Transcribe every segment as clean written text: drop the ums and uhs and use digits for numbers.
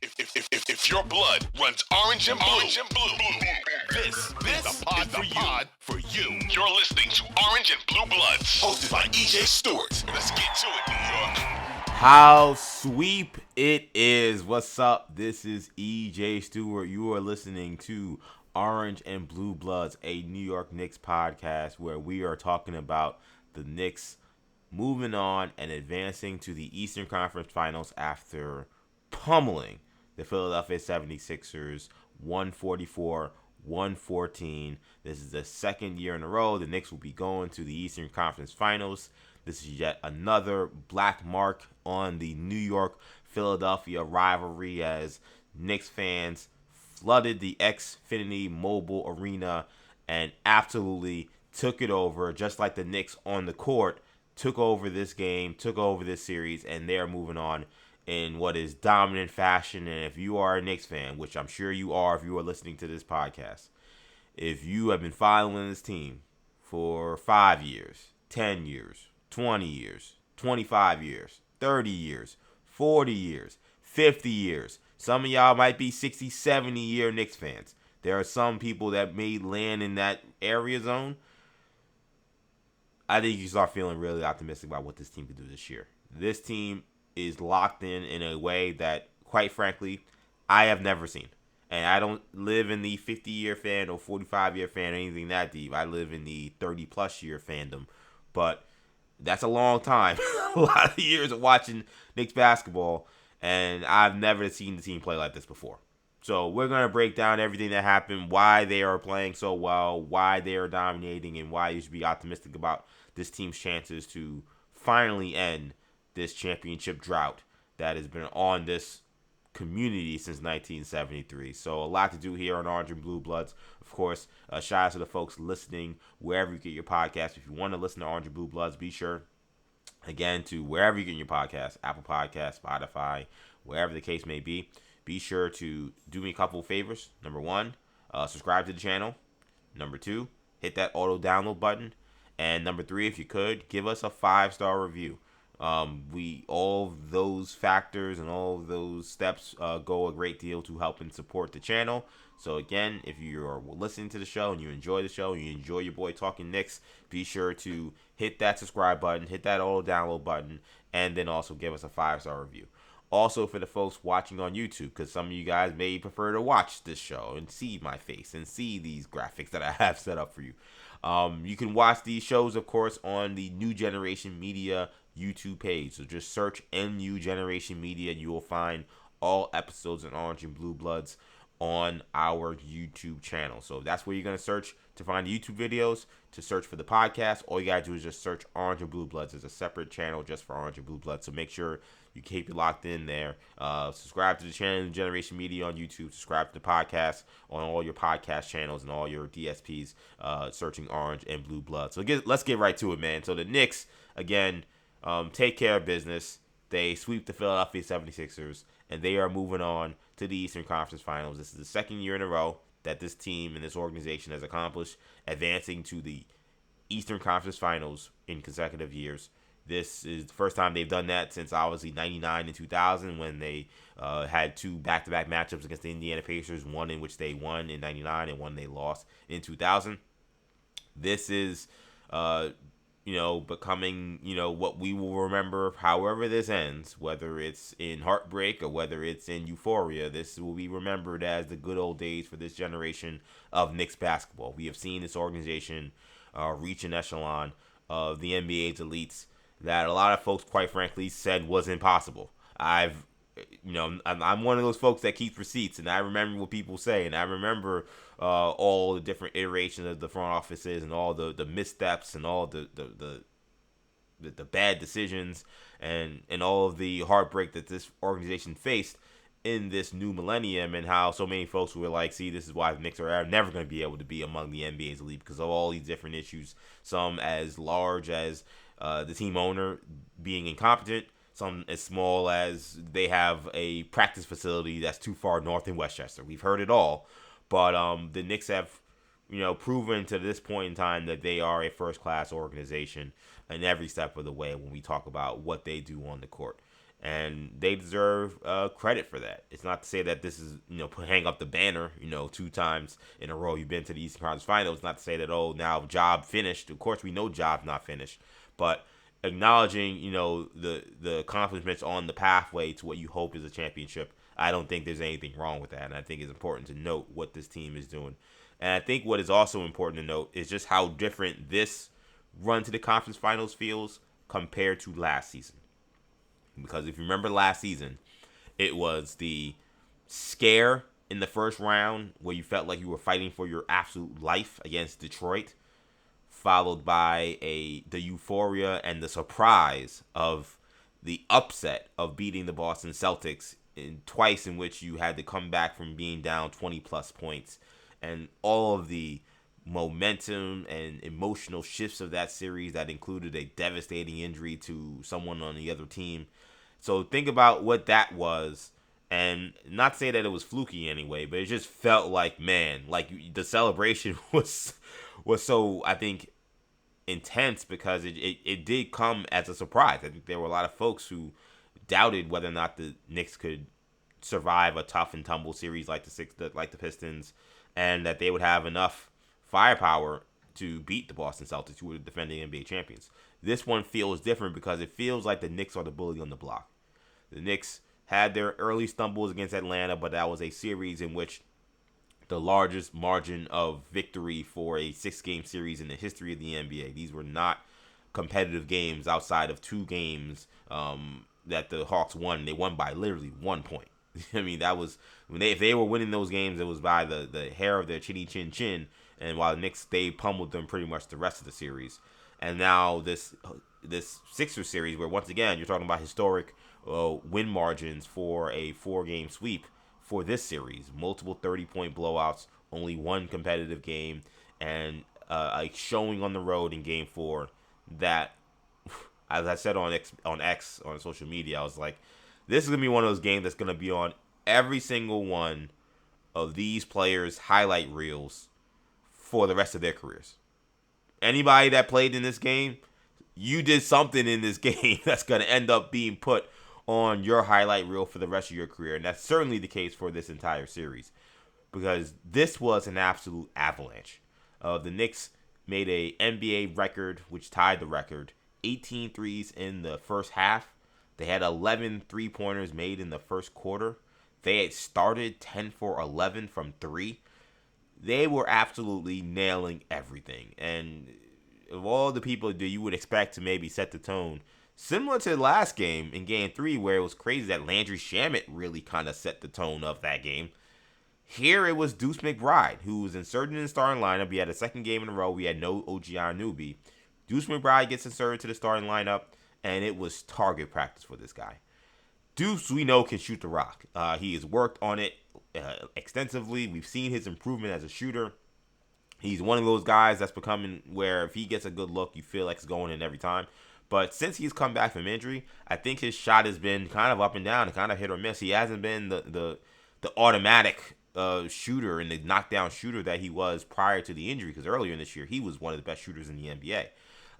If your blood runs orange and blue, this is the pod for you. You're listening to Orange and Blue Bloods, hosted by EJ Stewart. Let's get to it, New York. How sweep it is. What's up? This is EJ Stewart. You are listening to Orange and Blue Bloods, a New York Knicks podcast where we are talking about the Knicks moving on and advancing to the Eastern Conference Finals after pummeling the Philadelphia 76ers 144-114. This is the second year in a row the Knicks will be going to the Eastern Conference Finals. This is yet another black mark on the New York-Philadelphia rivalry as Knicks fans flooded the Xfinity Mobile Arena and absolutely took it over, just like the Knicks on the court took over this game, took over this series, and they're moving on in what is dominant fashion. And if you are a Knicks fan, which I'm sure you are if you are listening to this podcast, if you have been following this team for 5 years, 10 years, 20 years, 25 years, 30 years, 40 years, 50 years, some of y'all might be 60, 70-year Knicks fans. There are some people that may land in that area zone. I think you start feeling really optimistic about what this team can do this year. This team is locked in a way that, quite frankly, I have never seen. And I don't live in the 50-year fan or 45-year fan or anything that deep. I live in the 30-plus year fandom. But that's a long time. A lot of years of watching Knicks basketball. And I've never seen the team play like this before. So we're going to break down everything that happened, why they are playing so well, why they are dominating, and why you should be optimistic about this team's chances to finally end this championship drought that has been on this community since 1973. So a lot to do here on Orange and Blue Bloods. Of course, shout out to the folks listening wherever you get your podcast. If you want to listen to Orange and Blue Bloods, be sure, again, to wherever you get your podcast, Apple Podcasts, Spotify, wherever the case may be. Be sure to do me a couple of favors. Number one, subscribe to the channel. Number two, hit that auto download button. And number three, if you could, give us a 5-star review. All of those factors and all of those steps go a great deal to help and support the channel. So again, if you're listening to the show and you enjoy the show and you enjoy your boy talking Knicks, be sure to hit that subscribe button, hit that auto download button, and then also give us a 5-star review. Also for the folks watching on YouTube, because some of you guys may prefer to watch this show and see my face and see these graphics that I have set up for you. You can watch these shows, of course, on the New Generation Media YouTube page. So just search NU Generation Media and you will find all episodes of Orange and Blue Bloods on our YouTube channel. So that's where you're going to search to find the YouTube videos. To search for the podcast, all you got to do is just search Orange and Blue Bloods. There's a separate channel just for Orange and Blue Bloods. So make sure you keep it locked in there. Subscribe to the channel, Generation Media on YouTube. Subscribe to the podcast on all your podcast channels and all your DSPs, searching Orange and Blue Bloods. So let's get right to it, man. So the Knicks, again, take care of business. They sweep the Philadelphia 76ers, and they are moving on to the Eastern Conference Finals. This is the second year in a row that this team and this organization has accomplished advancing to the Eastern Conference Finals in consecutive years. This is the first time they've done that since obviously 99 and 2000 when they had two back-to-back matchups against the Indiana Pacers, one in which they won in 99 and one they lost in 2000. This is becoming, what we will remember however this ends, whether it's in heartbreak or whether it's in euphoria. This will be remembered as the good old days for this generation of Knicks basketball. We have seen this organization reach an echelon of the NBA's elites that a lot of folks, quite frankly, said was impossible. I'm one of those folks that keeps receipts, and I remember what people say, and I remember all the different iterations of the front offices and all the missteps and all the bad decisions and all of the heartbreak that this organization faced in this new millennium, and how so many folks were like, see, this is why the Knicks are never going to be able to be among the NBA's elite because of all these different issues, some as large as the team owner being incompetent, some as small as they have a practice facility that's too far north in Westchester. We've heard it all. But the Knicks have, proven to this point in time that they are a first-class organization in every step of the way when we talk about what they do on the court. And they deserve credit for that. It's not to say that this is, hang up the banner, 2 times in a row you've been to the Eastern Conference Finals. It's not to say that, now job finished. Of course, we know job's not finished. But acknowledging, the accomplishments on the pathway to what you hope is a championship, I don't think there's anything wrong with that. And I think it's important to note what this team is doing. And I think what is also important to note is just how different this run to the conference finals feels compared to last season. Because if you remember last season, it was the scare in the first round where you felt like you were fighting for your absolute life against Detroit, followed by the euphoria and the surprise of the upset of beating the Boston Celtics twice, in which you had to come back from being down 20 plus points, and all of the momentum and emotional shifts of that series that included a devastating injury to someone on the other team. So think about what that was, and not to say that it was fluky anyway, but it just felt like, man, like the celebration was so, I think, intense because it did come as a surprise. I think there were a lot of folks who doubted whether or not the Knicks could survive a tough and tumble series like the Pistons, and that they would have enough firepower to beat the Boston Celtics, who were the defending NBA champions. This one feels different because it feels like the Knicks are the bully on the block. The Knicks had their early stumbles against Atlanta, but that was a series in which the largest margin of victory for a 6-game series in the history of the NBA. These were not competitive games outside of 2 games that the Hawks won. They won by literally 1 point. I mean, that was if they were winning those games, it was by the hair of their chinny chin chin. And while the Knicks, they pummeled them pretty much the rest of the series. And now this Sixers series, where once again you're talking about historic win margins for a 4-game sweep for this series, multiple 30-point blowouts, only 1 competitive game, and a showing on the road in Game 4 that, as I said on X on social media, I was like, this is gonna be one of those games that's gonna be on every single one of these players' highlight reels for the rest of their careers. Anybody that played in this game, you did something in this game that's going to end up being put on your highlight reel for the rest of your career. And that's certainly the case for this entire series, because this was an absolute avalanche. The Knicks made a NBA record, which tied the record, 18 threes in the first half. They had 11 three-pointers made in the first quarter. They had started 10 for 11 from 3. They were absolutely nailing everything. And of all the people that you would expect to maybe set the tone, similar to the last game in Game 3, where it was crazy that Landry Shamet really kind of set the tone of that game, here it was Deuce McBride, who was inserted in the starting lineup. We had a second game in a row. We had no OG Anunoby. Deuce McBride gets inserted to the starting lineup, and it was target practice for this guy. Deuce, we know, can shoot the rock. He has worked on it extensively. We've seen his improvement as a shooter. He's one of those guys that's becoming where if he gets a good look, you feel like it's going in every time. But since he's come back from injury, I think his shot has been kind of up and down and kind of hit or miss. He hasn't been the automatic shooter and the knockdown shooter that he was prior to the injury, because earlier in this year, he was one of the best shooters in the NBA.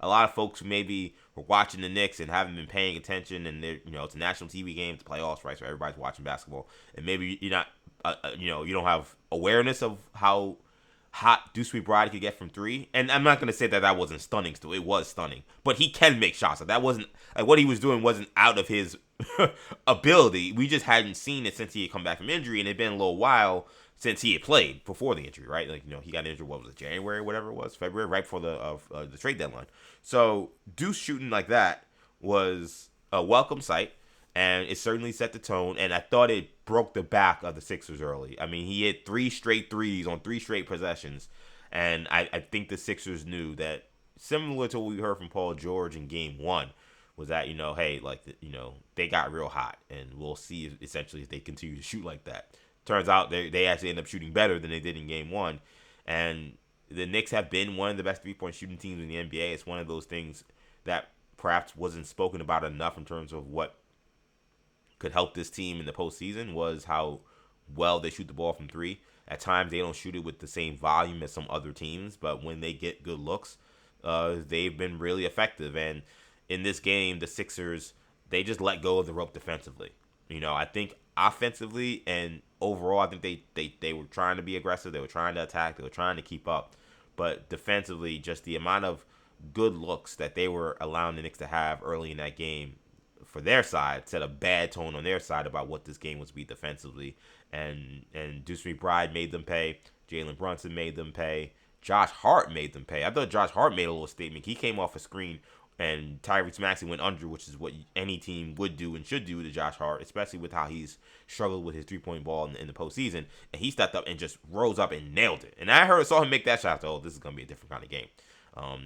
A lot of folks who maybe were watching the Knicks and haven't been paying attention, and it's a national TV game, it's playoffs, right? So everybody's watching basketball, and maybe you're not, you don't have awareness of how hot Deuce McBride could get from 3. And I'm not gonna say that wasn't stunning. Still, it was stunning, but he can make shots. That wasn't like what he was doing wasn't out of his ability. We just hadn't seen it since he had come back from injury, and it'd been a little while since he had played before the injury, right? Like, he got injured, what was it, January, whatever it was, February, right before the trade deadline. So Deuce shooting like that was a welcome sight, and it certainly set the tone, and I thought it broke the back of the Sixers early. I mean, he hit 3 straight threes on 3 straight possessions, and I think the Sixers knew that, similar to what we heard from Paul George in Game 1, was that, hey, like, they got real hot, and we'll see essentially if they continue to shoot like that. Turns out they actually end up shooting better than they did in Game 1. And the Knicks have been one of the best three-point shooting teams in the NBA. It's one of those things that perhaps wasn't spoken about enough in terms of what could help this team in the postseason, was how well they shoot the ball from 3. At times, they don't shoot it with the same volume as some other teams, but when they get good looks, they've been really effective. And in this game, the Sixers they just let go of the rope defensively. I think offensively and overall, I think they were trying to be aggressive. They were trying to attack. They were trying to keep up. But defensively, just the amount of good looks that they were allowing the Knicks to have early in that game for their side set a bad tone on their side about what this game was to be defensively. And Deuce McBride made them pay. Jalen Brunson made them pay. Josh Hart made them pay. I thought Josh Hart made a little statement. He came off a screen and Tyrese Maxey went under, which is what any team would do and should do to Josh Hart, especially with how he's struggled with his three-point ball in the postseason. And he stepped up and just rose up and nailed it. And I saw him make that shot. So, this is going to be a different kind of game.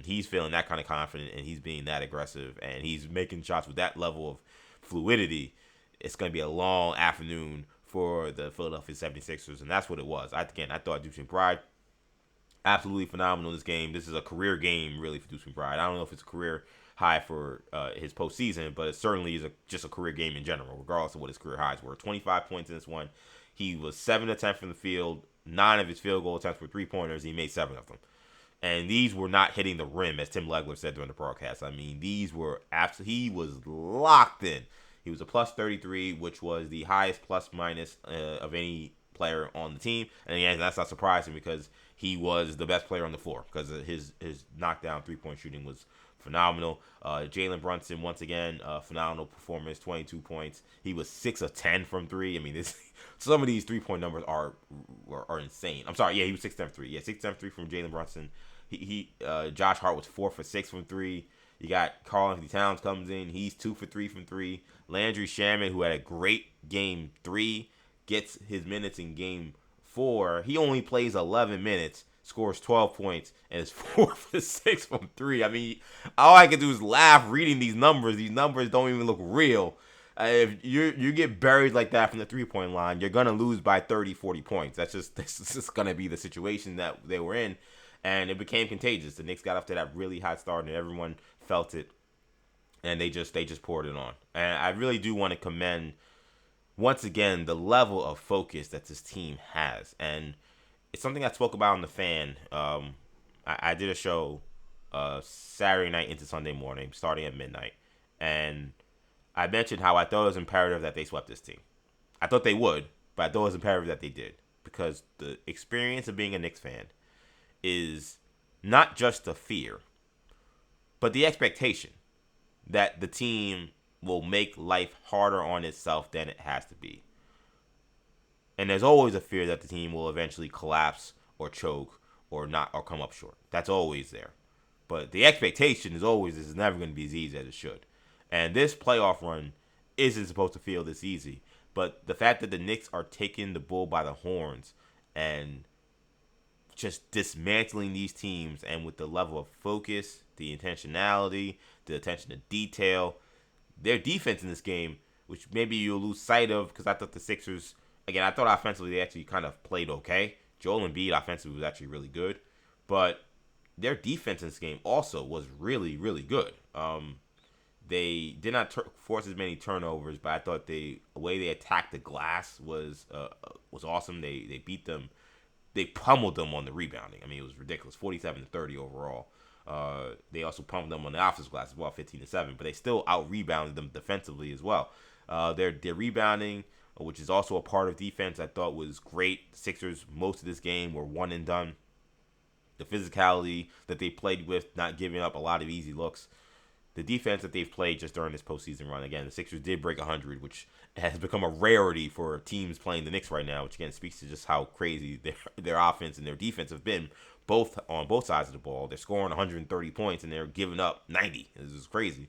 He's feeling that kind of confident, and he's being that aggressive, and he's making shots with that level of fluidity. It's going to be a long afternoon for the Philadelphia 76ers, and that's what it was. I thought Deuce McBride, absolutely phenomenal in this game. This is a career game, really, for Deuce McBride. I don't know if it's a career high for his postseason, but it certainly is just a career game in general, regardless of what his career highs were. 25 points in this one. He was 7 of 10 from the field. 9 of his field goal attempts were three-pointers. He made 7 of them. And these were not hitting the rim, as Tim Legler said during the broadcast. I mean, these were he was locked in. He was a plus 33, which was the highest plus-minus of any player on the team. And again, that's not surprising because he was the best player on the floor because his knockdown three-point shooting was phenomenal. Jalen Brunson, once again, phenomenal performance, 22 points. He was 6 of 10 from 3. I mean, some of these three-point numbers are insane. I'm sorry, yeah, he was 6 of 3. Yeah, 6 of 3 from Jalen Brunson. Josh Hart was 4 for 6 from 3. You got Karl-Anthony Towns comes in. He's 2 for 3 from 3. Landry Shamet, who had a great game 3, gets his minutes in game 4. He only plays 11 minutes, scores 12 points, and is 4 for 6 from 3. I mean, all I can do is laugh reading these numbers. These numbers don't even look real. If you get buried like that from the three-point line, you're going to lose by 30, 40 points. That's just going to be the situation that they were in. And it became contagious. The Knicks got off to that really hot start, and everyone felt it. And they just poured it on. And I really do want to commend, once again, the level of focus that this team has. And it's something I spoke about on The Fan. I did a show Saturday night into Sunday morning, starting at midnight. And I mentioned how I thought it was imperative that they swept this team. I thought they would, but I thought it was imperative that they did. Because the experience of being a Knicks fan is not just the fear, but the expectation that the team will make life harder on itself than it has to be. And there's always a fear that the team will eventually collapse or choke or come up short. That's always there. But the expectation is always this is never going to be as easy as it should. And this playoff run isn't supposed to feel this easy. But the fact that the Knicks are taking the bull by the horns and just dismantling these teams, and with the level of focus, the intentionality, the attention to detail, their defense in this game, which maybe you'll lose sight of because I thought the Sixers, again, I thought offensively they actually kind of played okay. Joel Embiid offensively was actually really good, but their defense in this game also was really, really good. They did not force as many turnovers, but I thought the way they attacked the glass was awesome. They beat them. They pummeled them on the rebounding. I mean, it was ridiculous. 47-30 overall. They also pummeled them on the offensive glass as well, 15-7. But they still out-rebounded them defensively as well. Their rebounding, which is also a part of defense, I thought was great. The Sixers, most of this game, were one and done. The physicality that they played with, not giving up a lot of easy looks. The defense that they've played just during this postseason run. Again, the Sixers did break 100, which has become a rarity for teams playing the Knicks right now, which again speaks to just how crazy their offense and their defense have been on both sides of the ball. They're scoring 130 points and they're giving up 90. This is crazy.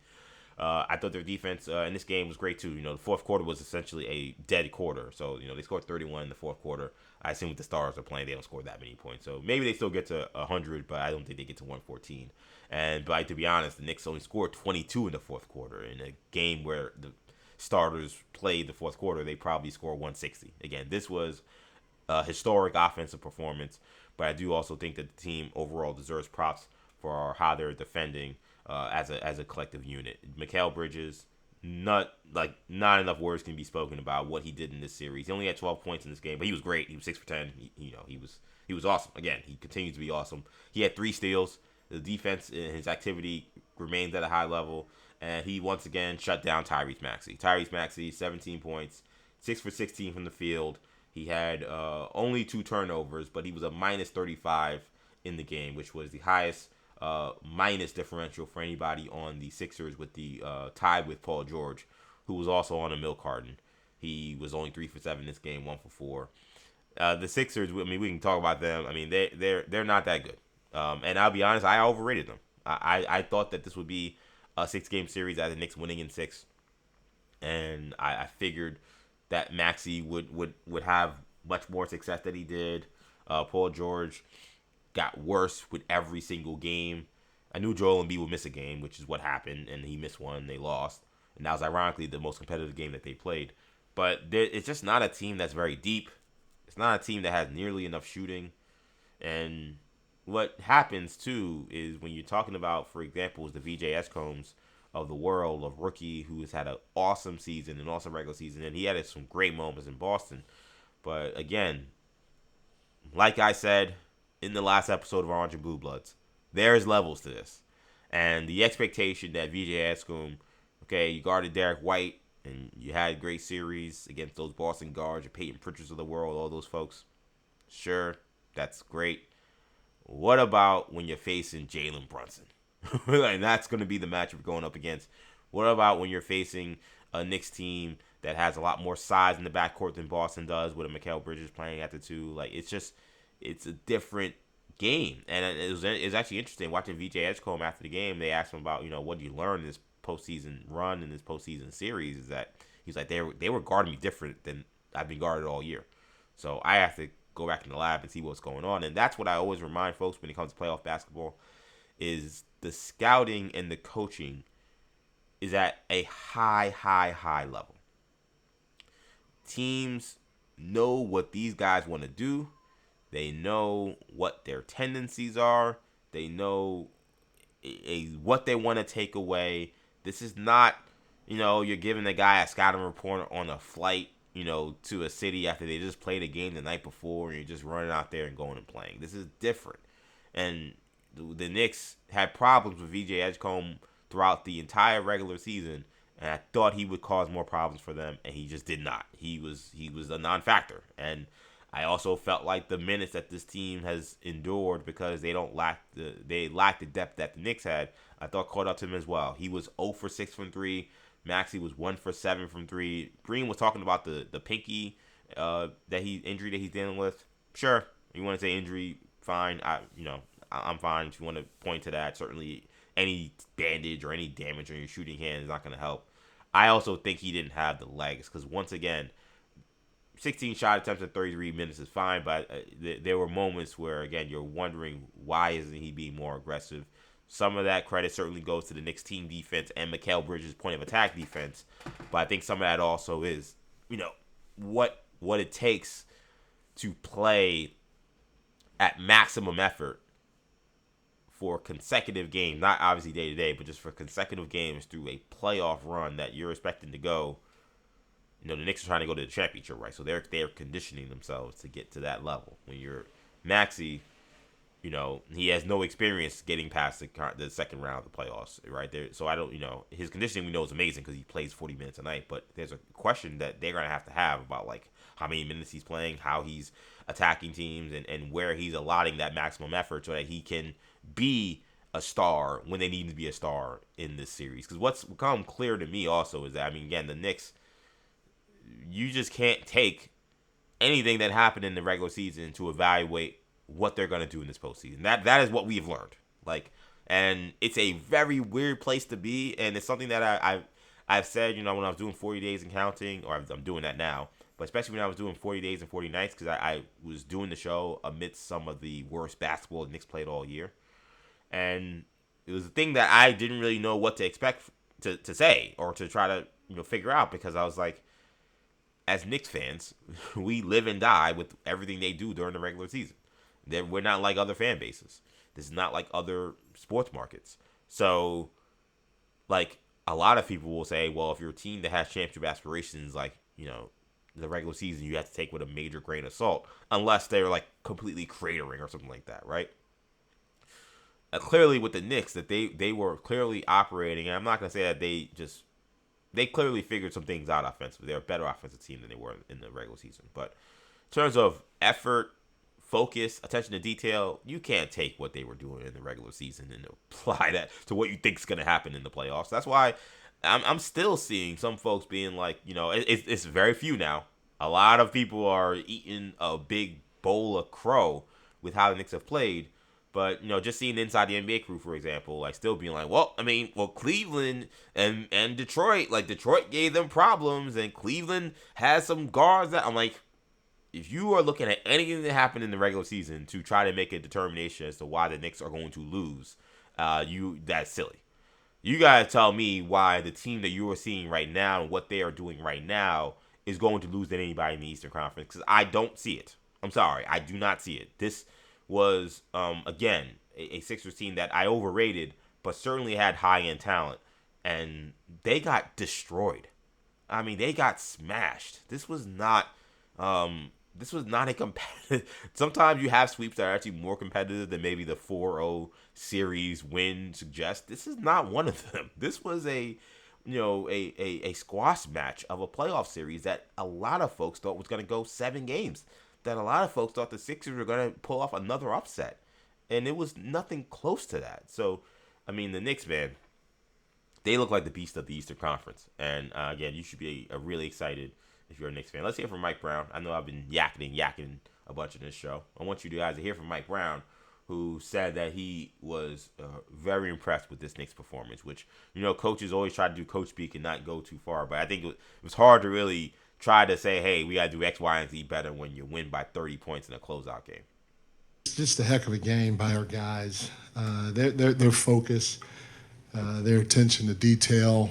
I thought their defense in this game was great too. The fourth quarter was essentially a dead quarter. So, they scored 31 in the fourth quarter. I assume with the Stars are playing, they don't score that many points. So maybe they still get to 100, but I don't think they get to 114. But to be honest, the Knicks only scored 22 in the fourth quarter. In a game where the starters played the fourth quarter, they probably scored 160. Again, this was a historic offensive performance, but I do also think that the team overall deserves props for how they're defending as a collective unit. Mikal Bridges, not enough words can be spoken about what he did in this series. He only had 12 points in this game, but he was great. He was 6 for 10. He was awesome. Again, he continues to be awesome. He had 3 steals. The defense in his activity remains at a high level. and he once again shut down Tyrese Maxey. Tyrese Maxey, 17 points, 6 for 16 from the field. He had only 2 turnovers, but he was a minus 35 in the game, which was the highest minus differential for anybody on the Sixers, with the tied with Paul George, who was also on a milk carton. He was only 3 for 7 this game, 1 for 4. The Sixers, I mean, we can talk about them. I mean, they're not that good. And I'll be honest, I overrated them. I thought that this would be a 6-game series, as the Knicks winning in 6, and I figured that Maxey would have much more success than he did. Paul George got worse with every single game. I knew Joel Embiid would miss a game, which is what happened, and he missed one. They lost, and that was ironically the most competitive game that they played. But it's just not a team that's very deep. It's not a team that has nearly enough shooting. And what happens, too, is when you're talking about, for example, is the VJ Escombs of the world, of rookie who has had an awesome season, an awesome regular season, and he had some great moments in Boston. But again, like I said in the last episode of Orange and Blue Bloods, there's levels to this. And the expectation that VJ Escombe, okay, you guarded Derek White, and you had a great series against those Boston guards, your Peyton Pritchards of the world, all those folks. Sure, that's great. What about when you're facing Jalen Brunson? Like, that's going to be the matchup going up against. What about when you're facing a Knicks team that has a lot more size in the backcourt than Boston does, with a Mikal Bridges playing at the 2? Like, it's a different game. And it was actually interesting watching VJ Edgecombe after the game. They asked him about, what did you learn in this postseason run, in this postseason series? Is that he's like, they were guarding me different than I've been guarded all year. So I have to go back in the lab and see what's going on. And that's what I always remind folks when it comes to playoff basketball, is the scouting and the coaching is at a high level. Teams know what these guys want to do. They know what their tendencies are. They know what they want to take away. This is not, you're giving the guy a scouting report on a flight, to a city after they just played a game the night before, and you're just running out there and going and playing. This is different. And the Knicks had problems with VJ Edgecombe throughout the entire regular season, and I thought he would cause more problems for them, and he just did not. He was a non-factor. And I also felt like the minutes that this team has endured, because they lack the depth that the Knicks had, I thought caught up to him as well. He was 0 for 6 from 3. Maxey was 1 for 7 from 3. Green was talking about the pinky injury that he's dealing with. Sure, you want to say injury, fine. I'm fine if you want to point to that. Certainly, any bandage or any damage on your shooting hand is not going to help. I also think he didn't have the legs, because once again, 16 shot attempts in 33 minutes is fine, but there were moments where, again, you're wondering, why isn't he being more aggressive? Some of that credit certainly goes to the Knicks team defense and Mikal Bridges' point of attack defense, but I think some of that also is, what it takes to play at maximum effort for consecutive games, not obviously day to day, but just for consecutive games through a playoff run that you're expecting to go. The Knicks are trying to go to the championship, right? So they're conditioning themselves to get to that level. When you're Maxey, he has no experience getting past the second round of the playoffs, right? There, so I don't, his conditioning we know is amazing because he plays 40 minutes a night. But there's a question that they're gonna have about, like, how many minutes he's playing, how he's attacking teams, and where he's allotting that maximum effort so that he can be a star when they need to be a star in this series. Because what's become clear to me also is that, again, the Knicks, you just can't take anything that happened in the regular season to evaluate what they're going to do in this postseason. That is what we've learned. And it's a very weird place to be, and it's something that I've said, when I was doing 40 days and counting, or I'm doing that now, but especially when I was doing 40 days and 40 nights, because I was doing the show amidst some of the worst basketball the Knicks played all year. And it was a thing that I didn't really know what to expect to say or to try to figure out, because I was like, as Knicks fans, we live and die with everything they do during the regular season. We're not like other fan bases. This is not like other sports markets. So, a lot of people will say, well, if you're a team that has championship aspirations, the regular season, you have to take with a major grain of salt, unless they're, completely cratering or something like that, right? clearly with the Knicks that they were clearly operating. And I'm not gonna say that they clearly figured some things out offensively. They're a better offensive team than they were in the regular season. But in terms of effort, focus, attention to detail, you can't take what they were doing in the regular season and apply that to what you think is going to happen in the playoffs. That's why I'm still seeing some folks being like, it's very few now. A lot of people are eating a big bowl of crow with how the Knicks have played. But, just seeing inside the NBA crew, for example, like still being like, Cleveland and Detroit, like Detroit gave them problems and Cleveland has some guards that I'm like, if you are looking at anything that happened in the regular season to try to make a determination as to why the Knicks are going to lose, that's silly. You got to tell me why the team that you are seeing right now and what they are doing right now is going to lose than anybody in the Eastern Conference, because I don't see it. I'm sorry. I do not see it. This was, again, a Sixers team that I overrated, but certainly had high-end talent, and they got destroyed. I mean, they got smashed. This was not a competitive. Sometimes you have sweeps that are actually more competitive than maybe the 4-0 series win suggests. This is not one of them. This was a squash match of a playoff series that a lot of folks thought was going to go 7 games. That a lot of folks thought the Sixers were going to pull off another upset. And it was nothing close to that. So, I mean, the Knicks, man, they look like the beast of the Eastern Conference. And, again, you should be really excited if you're a Knicks fan. Let's hear from Mike Brown. I know I've been yakking a bunch in this show. I want you guys to hear from Mike Brown, who said that he was very impressed with this Knicks performance, which, coaches always try to do coach speak and not go too far. But I think it was hard to really try to say, hey, we got to do X, Y, and Z better when you win by 30 points in a closeout game. It's just a heck of a game by our guys. Their focus, their attention to detail,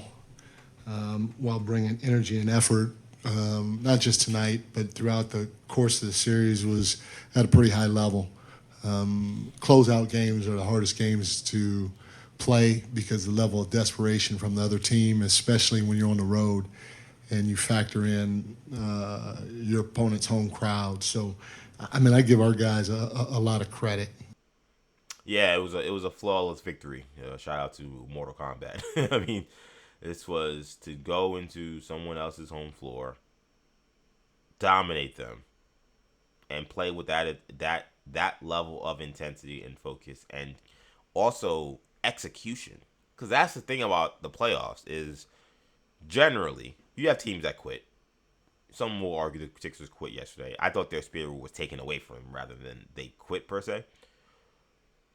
while bringing energy and effort, not just tonight, but throughout the course of the series, was at a pretty high level. Closeout games are the hardest games to play because of the level of desperation from the other team, especially when you're on the road and you factor in your opponent's home crowd. So, I mean, I give our guys a lot of credit. Yeah, it was a flawless victory. Shout out to Mortal Kombat. I mean, this was to go into someone else's home floor, dominate them, and play with that level of intensity and focus, and also execution. Because that's the thing about the playoffs is generally you have teams that quit. Some will argue the Sixers quit yesterday. I thought their spirit was taken away from them rather than they quit per se.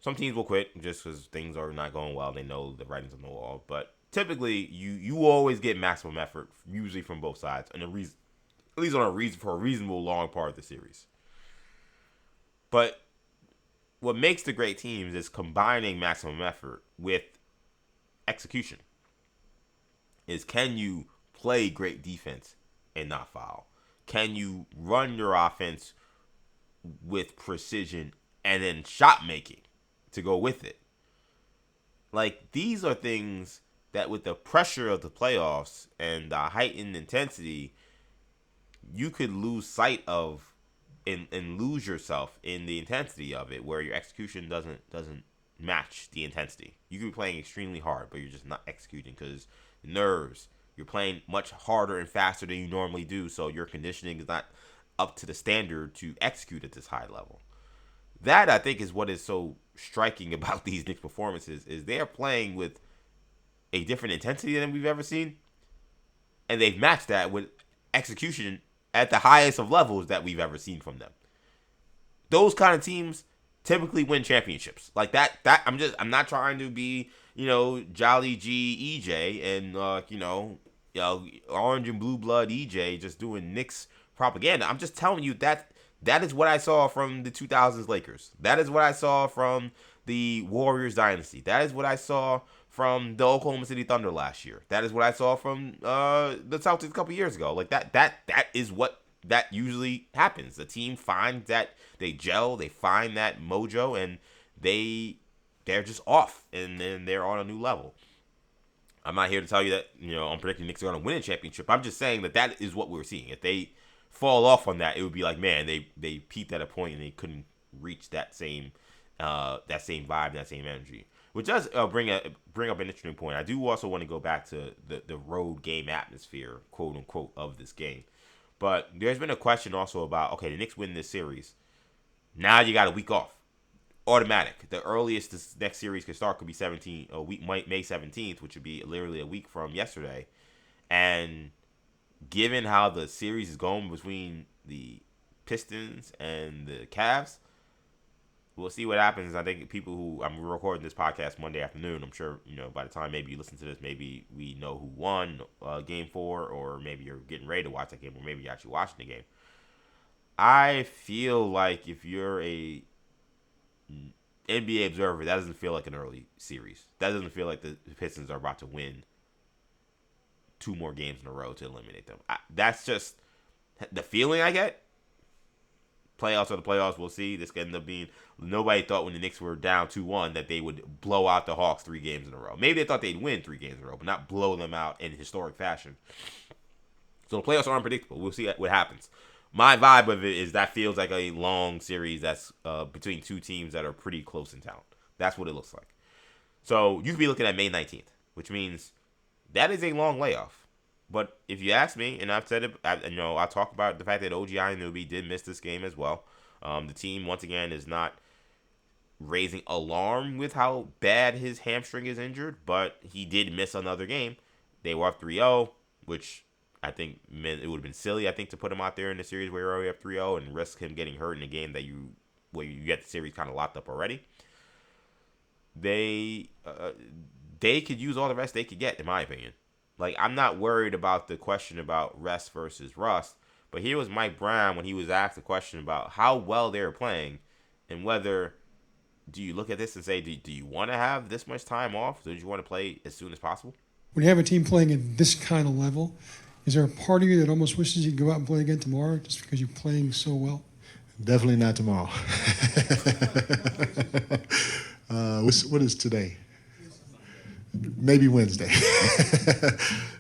Some teams will quit just because things are not going well. They know the writing's on the wall. But typically, you always get maximum effort, usually from both sides, and at least for a reasonable long part of the series. But what makes the great teams is combining maximum effort with execution. Can you play great defense and not foul? Can you run your offense with precision and then shot making to go with it? Like, these are things that with the pressure of the playoffs and the heightened intensity, you could lose sight of and lose yourself in the intensity of it, where your execution doesn't match the intensity. You could be playing extremely hard, but you're just not executing because nerves. You're playing much harder and faster than you normally do, so your conditioning is not up to the standard to execute at this high level. That, I think, is what is so striking about these Knicks performances, is they're playing with a different intensity than we've ever seen, and they've matched that with execution at the highest of levels that we've ever seen from them. Those kind of teams typically win championships. Like that I'm not trying to be, Jolly G EJ and orange and blue blood EJ just doing Knicks propaganda. I'm just telling you that is what I saw from the 2000s Lakers. That is what I saw from the Warriors dynasty. That is what I saw from the Oklahoma City Thunder last year. That is what I saw from the Celtics a couple years ago. Like that is what that usually happens. The team finds that they gel, they find that mojo, and they're just off, and then they're on a new level. I'm not here to tell you that I'm predicting Knicks are going to win a championship. I'm just saying that is what we're seeing. If they fall off on that, it would be like, man, they peaked at a point and they couldn't reach that same that same vibe, that same energy. Which does bring up an interesting point. I do also want to go back to the road game atmosphere, quote unquote, of this game. But there's been a question also about, okay, the Knicks win this series. Now you got a week off. Automatic. The earliest this next series could start could be May 17th, which would be literally a week from yesterday. And given how the series is going between the Pistons and the Cavs, we'll see what happens. I think I'm recording this podcast Monday afternoon. I'm sure, by the time maybe you listen to this, maybe we know who won game 4, or maybe you're getting ready to watch that game, or maybe you're actually watching the game. I feel like if you're a NBA observer, that doesn't feel like an early series. That doesn't feel like the Pistons are about to win 2 more games in a row to eliminate them. That's just the feeling I get. Playoffs are the playoffs. We'll see. This could end up being. Nobody thought when the Knicks were down 2-1 that they would blow out the Hawks 3 games in a row. Maybe they thought they'd win 3 games in a row, but not blow them out in historic fashion. So the playoffs are unpredictable. We'll see what happens. My vibe of it is that feels like a long series that's between 2 teams that are pretty close in talent. That's what it looks like. So you could be looking at May 19th, which means that is a long layoff. But if you ask me, and I've said it, I talk about the fact that OG Anunoby did miss this game as well. The team, once again, is not raising alarm with how bad his hamstring is injured, but he did miss another game. They were up 3-0, which I think meant it would have been silly, to put him out there in the series where you're already up 3-0 and risk him getting hurt in a game where you get the series kind of locked up already. They could use all the rest they could get, in my opinion. Like, I'm not worried about the question about rest versus rust, but here was Mike Brown when he was asked the question about how well they were playing and whether, do you look at this and say, do you want to have this much time off? Do you want to play as soon as possible? When you have a team playing at this kind of level, is there a part of you that almost wishes you could go out and play again tomorrow just because you're playing so well? Definitely not tomorrow. What is today? Maybe Wednesday.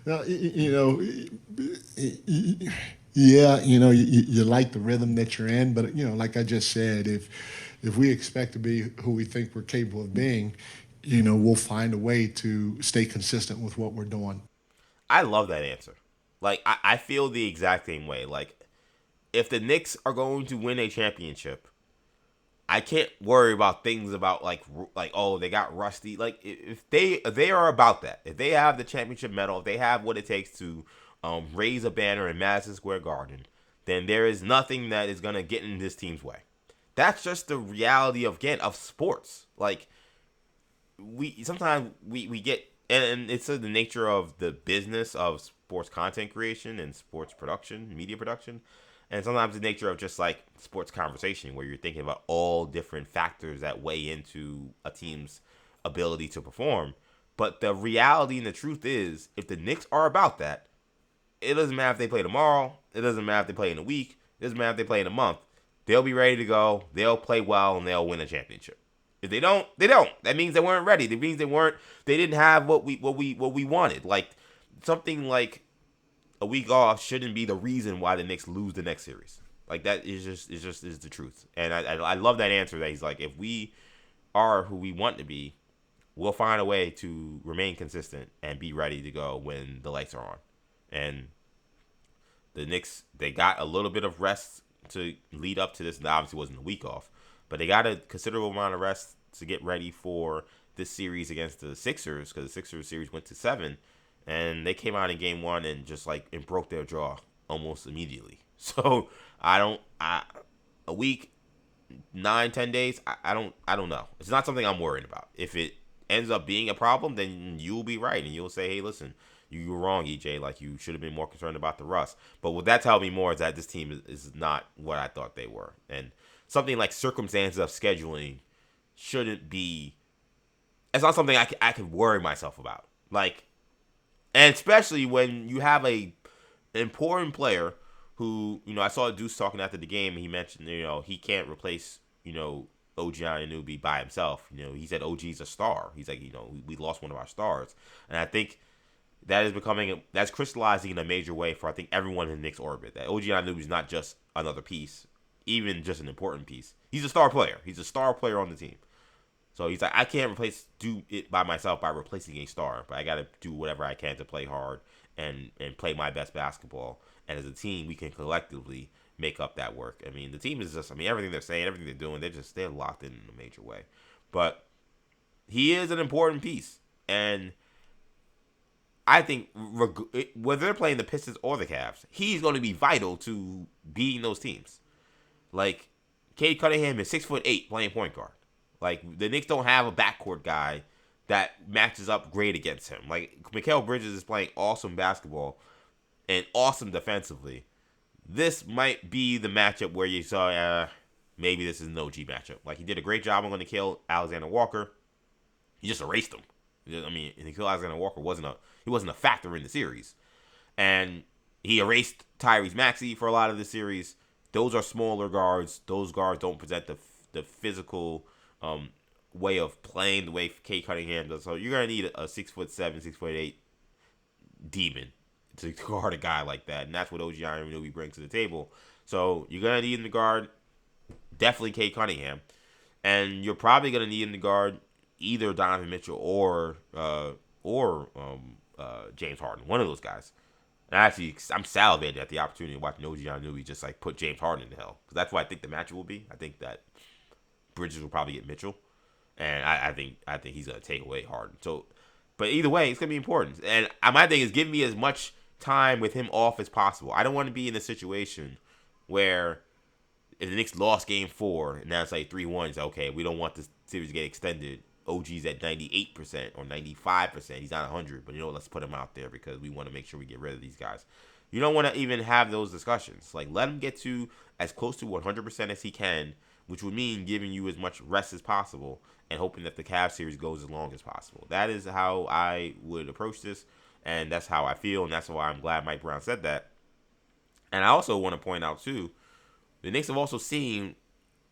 No, you like the rhythm that you're in, but like I just said, if we expect to be who we think we're capable of being, we'll find a way to stay consistent with what we're doing. I love that answer. Like, I feel the exact same way. Like, if the Knicks are going to win a championship, I can't worry about things about like oh, they got rusty. Like, if they are about that, if they have the championship medal, if they have what it takes to raise a banner in Madison Square Garden, then there is nothing that is gonna get in this team's way. That's just the reality of sports. Like, sometimes we get, and it's the nature of the business of sports content creation and sports production, media production. And sometimes the nature of just like sports conversation where you're thinking about all different factors that weigh into a team's ability to perform. But the reality and the truth is, if the Knicks are about that, it doesn't matter if they play tomorrow. It doesn't matter if they play in a week. It doesn't matter if they play in a month. They'll be ready to go. They'll play well and they'll win a championship. If they don't, they don't. That means they weren't ready. That means they didn't have what we wanted. Like, something like a week off shouldn't be the reason why the Knicks lose the next series. Like, that is just the truth. And I love that answer that he's like, if we are who we want to be, we'll find a way to remain consistent and be ready to go when the lights are on. And the Knicks, they got a little bit of rest to lead up to this. And obviously, it wasn't a week off, but they got a considerable amount of rest to get ready for this series against the Sixers, because the Sixers series went to 7. And they came out in game 1 and just it broke their jaw almost immediately. So a week, 9-10 days, I don't know. It's not something I'm worried about. If it ends up being a problem, then you'll be right and you'll say, hey, listen, you were wrong, EJ. Like, you should have been more concerned about the rust. But what that tells me more is that this team is not what I thought they were. And something like circumstances of scheduling shouldn't be. It's not something I could worry myself about. Like. And especially when you have an important player who, I saw Deuce talking after the game, and he mentioned, he can't replace, OG Anunoby by himself. He said OG's a star. He's like, we lost one of our stars. And I think that is that's crystallizing in a major way for, I think, everyone in the Knicks orbit. That OG Anunoby is not just another piece. even just an important piece. He's a star player. He's a star player on the team. So he's like, I can't do it by myself by replacing a star, but I got to do whatever I can to play hard and play my best basketball. And as a team, we can collectively make up that work. I mean, the team is just, I mean, everything they're saying, everything they're doing, they're locked in a major way. But he is an important piece. And I think whether they're playing the Pistons or the Cavs, he's going to be vital to beating those teams. Like, Cade Cunningham is 6'8" playing point guard. Like, the Knicks don't have a backcourt guy that matches up great against him. Like, Mikal Bridges is playing awesome basketball and awesome defensively. This might be the matchup where you saw, maybe this is an OG matchup. Like, he did a great job on going to kill Alexander Walker. He just erased him. I mean, Nikhil Alexander Walker wasn't a factor in the series. And he erased Tyrese Maxey for a lot of the series. Those are smaller guards. Those guards don't present the physical way of playing the way Cade Cunningham does. So you're going to need a 6'7", 6'8" demon to guard a guy like that. And that's what OG Anunoby brings to the table. So you're going to need him to guard definitely Cade Cunningham. And you're probably going to need him to guard either Donovan Mitchell or James Harden. One of those guys. And actually, I'm salivating at the opportunity to watch OG Anunoby just like put James Harden in the hell. Because that's what I think the matchup will be. I think that Bridges will probably get Mitchell. And I think he's going to take away Harden. So, but either way, it's going to be important. And my thing is give me as much time with him off as possible. I don't want to be in a situation where if the Knicks lost game 4 and now it's like 3-1, it's okay, we don't want this series to get extended. OG's at 98% or 95%. He's not 100, but let's put him out there because we want to make sure we get rid of these guys. You don't want to even have those discussions. Like, let him get to as close to 100% as he can, which would mean giving you as much rest as possible and hoping that the Cavs series goes as long as possible. That is how I would approach this, and that's how I feel, and that's why I'm glad Mike Brown said that. And I also want to point out, too, the Knicks have also seen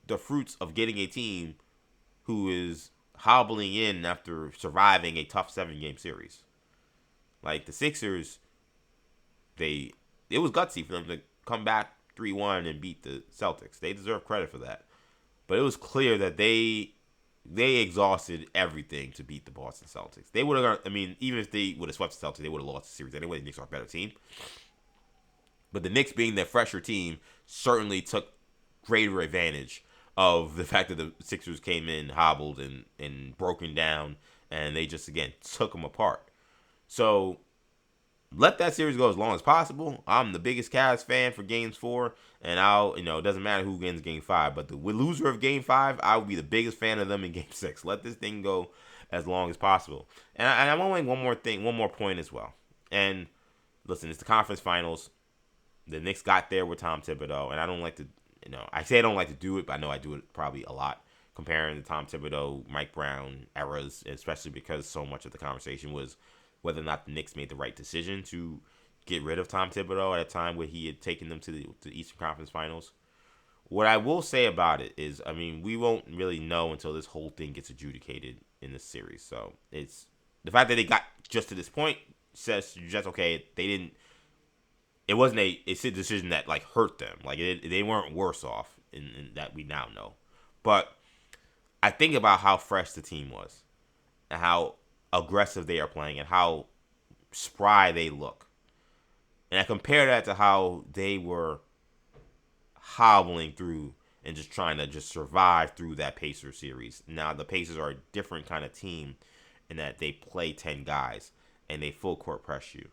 the fruits of getting a team who is hobbling in after surviving a tough 7-game series. Like the Sixers, it was gutsy for them to come back 3-1 and beat the Celtics. They deserve credit for that. But it was clear that they exhausted everything to beat the Boston Celtics. They would have, even if they would have swept the Celtics, they would have lost the series anyway. The Knicks are a better team. But the Knicks, being their fresher team, certainly took greater advantage of the fact that the Sixers came in hobbled and broken down, and they just, again, took them apart. So let that series go as long as possible. I'm the biggest Cavs fan for Games 4, and it doesn't matter who wins Game 5, but the loser of Game 5, I will be the biggest fan of them in Game 6. Let this thing go as long as possible. And I'm only one more point as well. And listen, it's the conference finals. The Knicks got there with Tom Thibodeau, and I don't like to, I say I don't like to do it, but I know I do it probably a lot, comparing the Tom Thibodeau, Mike Brown eras, especially because so much of the conversation was whether or not the Knicks made the right decision to get rid of Tom Thibodeau at a time where he had taken them to the Eastern Conference Finals. What I will say about it is, we won't really know until this whole thing gets adjudicated in this series. So it's the fact that they got just to this point says just okay. It wasn't a decision that like hurt them. Like they weren't worse off in that we now know. But I think about how fresh the team was and how aggressive they are playing and how spry they look. And I compare that to how they were hobbling through and just trying to just survive through that Pacers series. Now, the Pacers are a different kind of team in that they play 10 guys and they full court press you.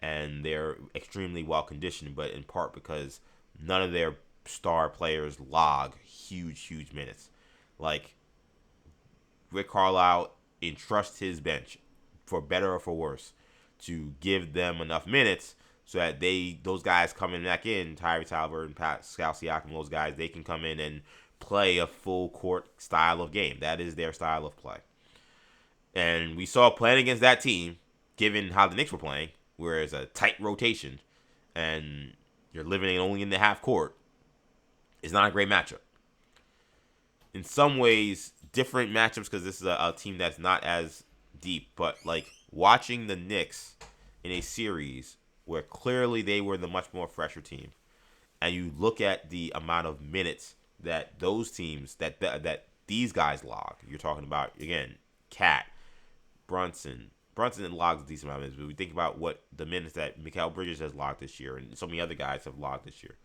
And they're extremely well conditioned, but in part because none of their star players log huge minutes. Like, Rick Carlisle entrusts his bench, for better or for worse, to give them enough minutes so that those guys coming back in, Tyrese Halliburton, Pascal Siakam, those guys, they can come in and play a full court style of game. That is their style of play. And we saw playing against that team, given how the Knicks were playing, where it's a tight rotation and you're living only in the half court, is not a great matchup. In some ways, different matchups because this is a team that's not as deep, but like watching the Knicks in a series where clearly they were the much more fresher team and you look at the amount of minutes that those teams that these guys log. You're talking about, again, Cat, Brunson logs a decent amount of minutes, but we think about what the minutes that Mikal Bridges has logged this year, and so many other guys have logged this year.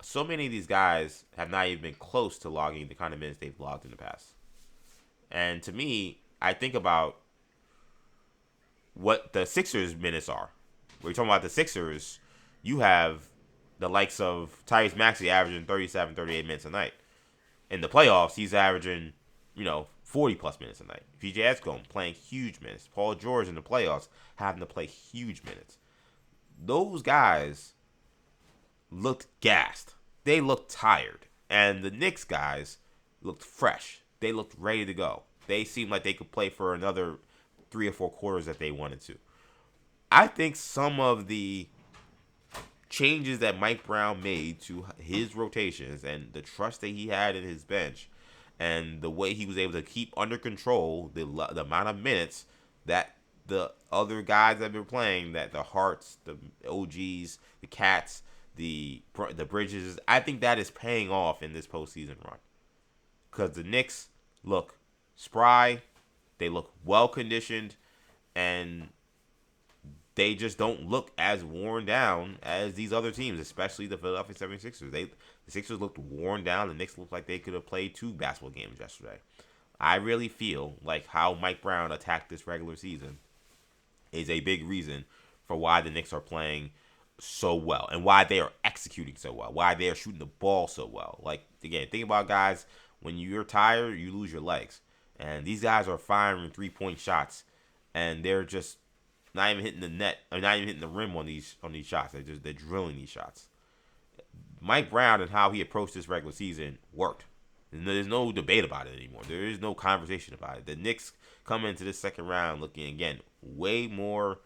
So many of these guys have not even been close to logging the kind of minutes they've logged in the past. And to me, I think about what the Sixers minutes are. When you're talking about the Sixers, you have the likes of Tyrese Maxey averaging 37, 38 minutes a night. In the playoffs, he's averaging, 40-plus minutes a night. VJ Edgecombe playing huge minutes. Paul George in the playoffs having to play huge minutes. Those guys looked gassed. They looked tired. And the Knicks guys looked fresh. They looked ready to go. They seemed like they could play for another 3 or 4 quarters that they wanted to. I think some of the changes that Mike Brown made to his rotations and the trust that he had in his bench and the way he was able to keep under control the amount of minutes that the other guys that have been playing, that the Harts, the OGs, the Cats, the Bridges, I think that is paying off in this postseason run. Because the Knicks look spry, they look well-conditioned, and they just don't look as worn down as these other teams, especially the Philadelphia 76ers. The Sixers looked worn down. The Knicks looked like they could have played 2 basketball games yesterday. I really feel like how Mike Brown attacked this regular season is a big reason for why the Knicks are playing so well and why they are executing so well, why they are shooting the ball so well. Like, again, think about guys, when you're tired, you lose your legs. And these guys are firing 3-point shots, and they're just not even hitting the net, or not even hitting the rim on these shots. They're drilling these shots. Mike Brown and how he approached this regular season worked. And there's no debate about it anymore. There is no conversation about it. The Knicks come into this second round looking, again, way more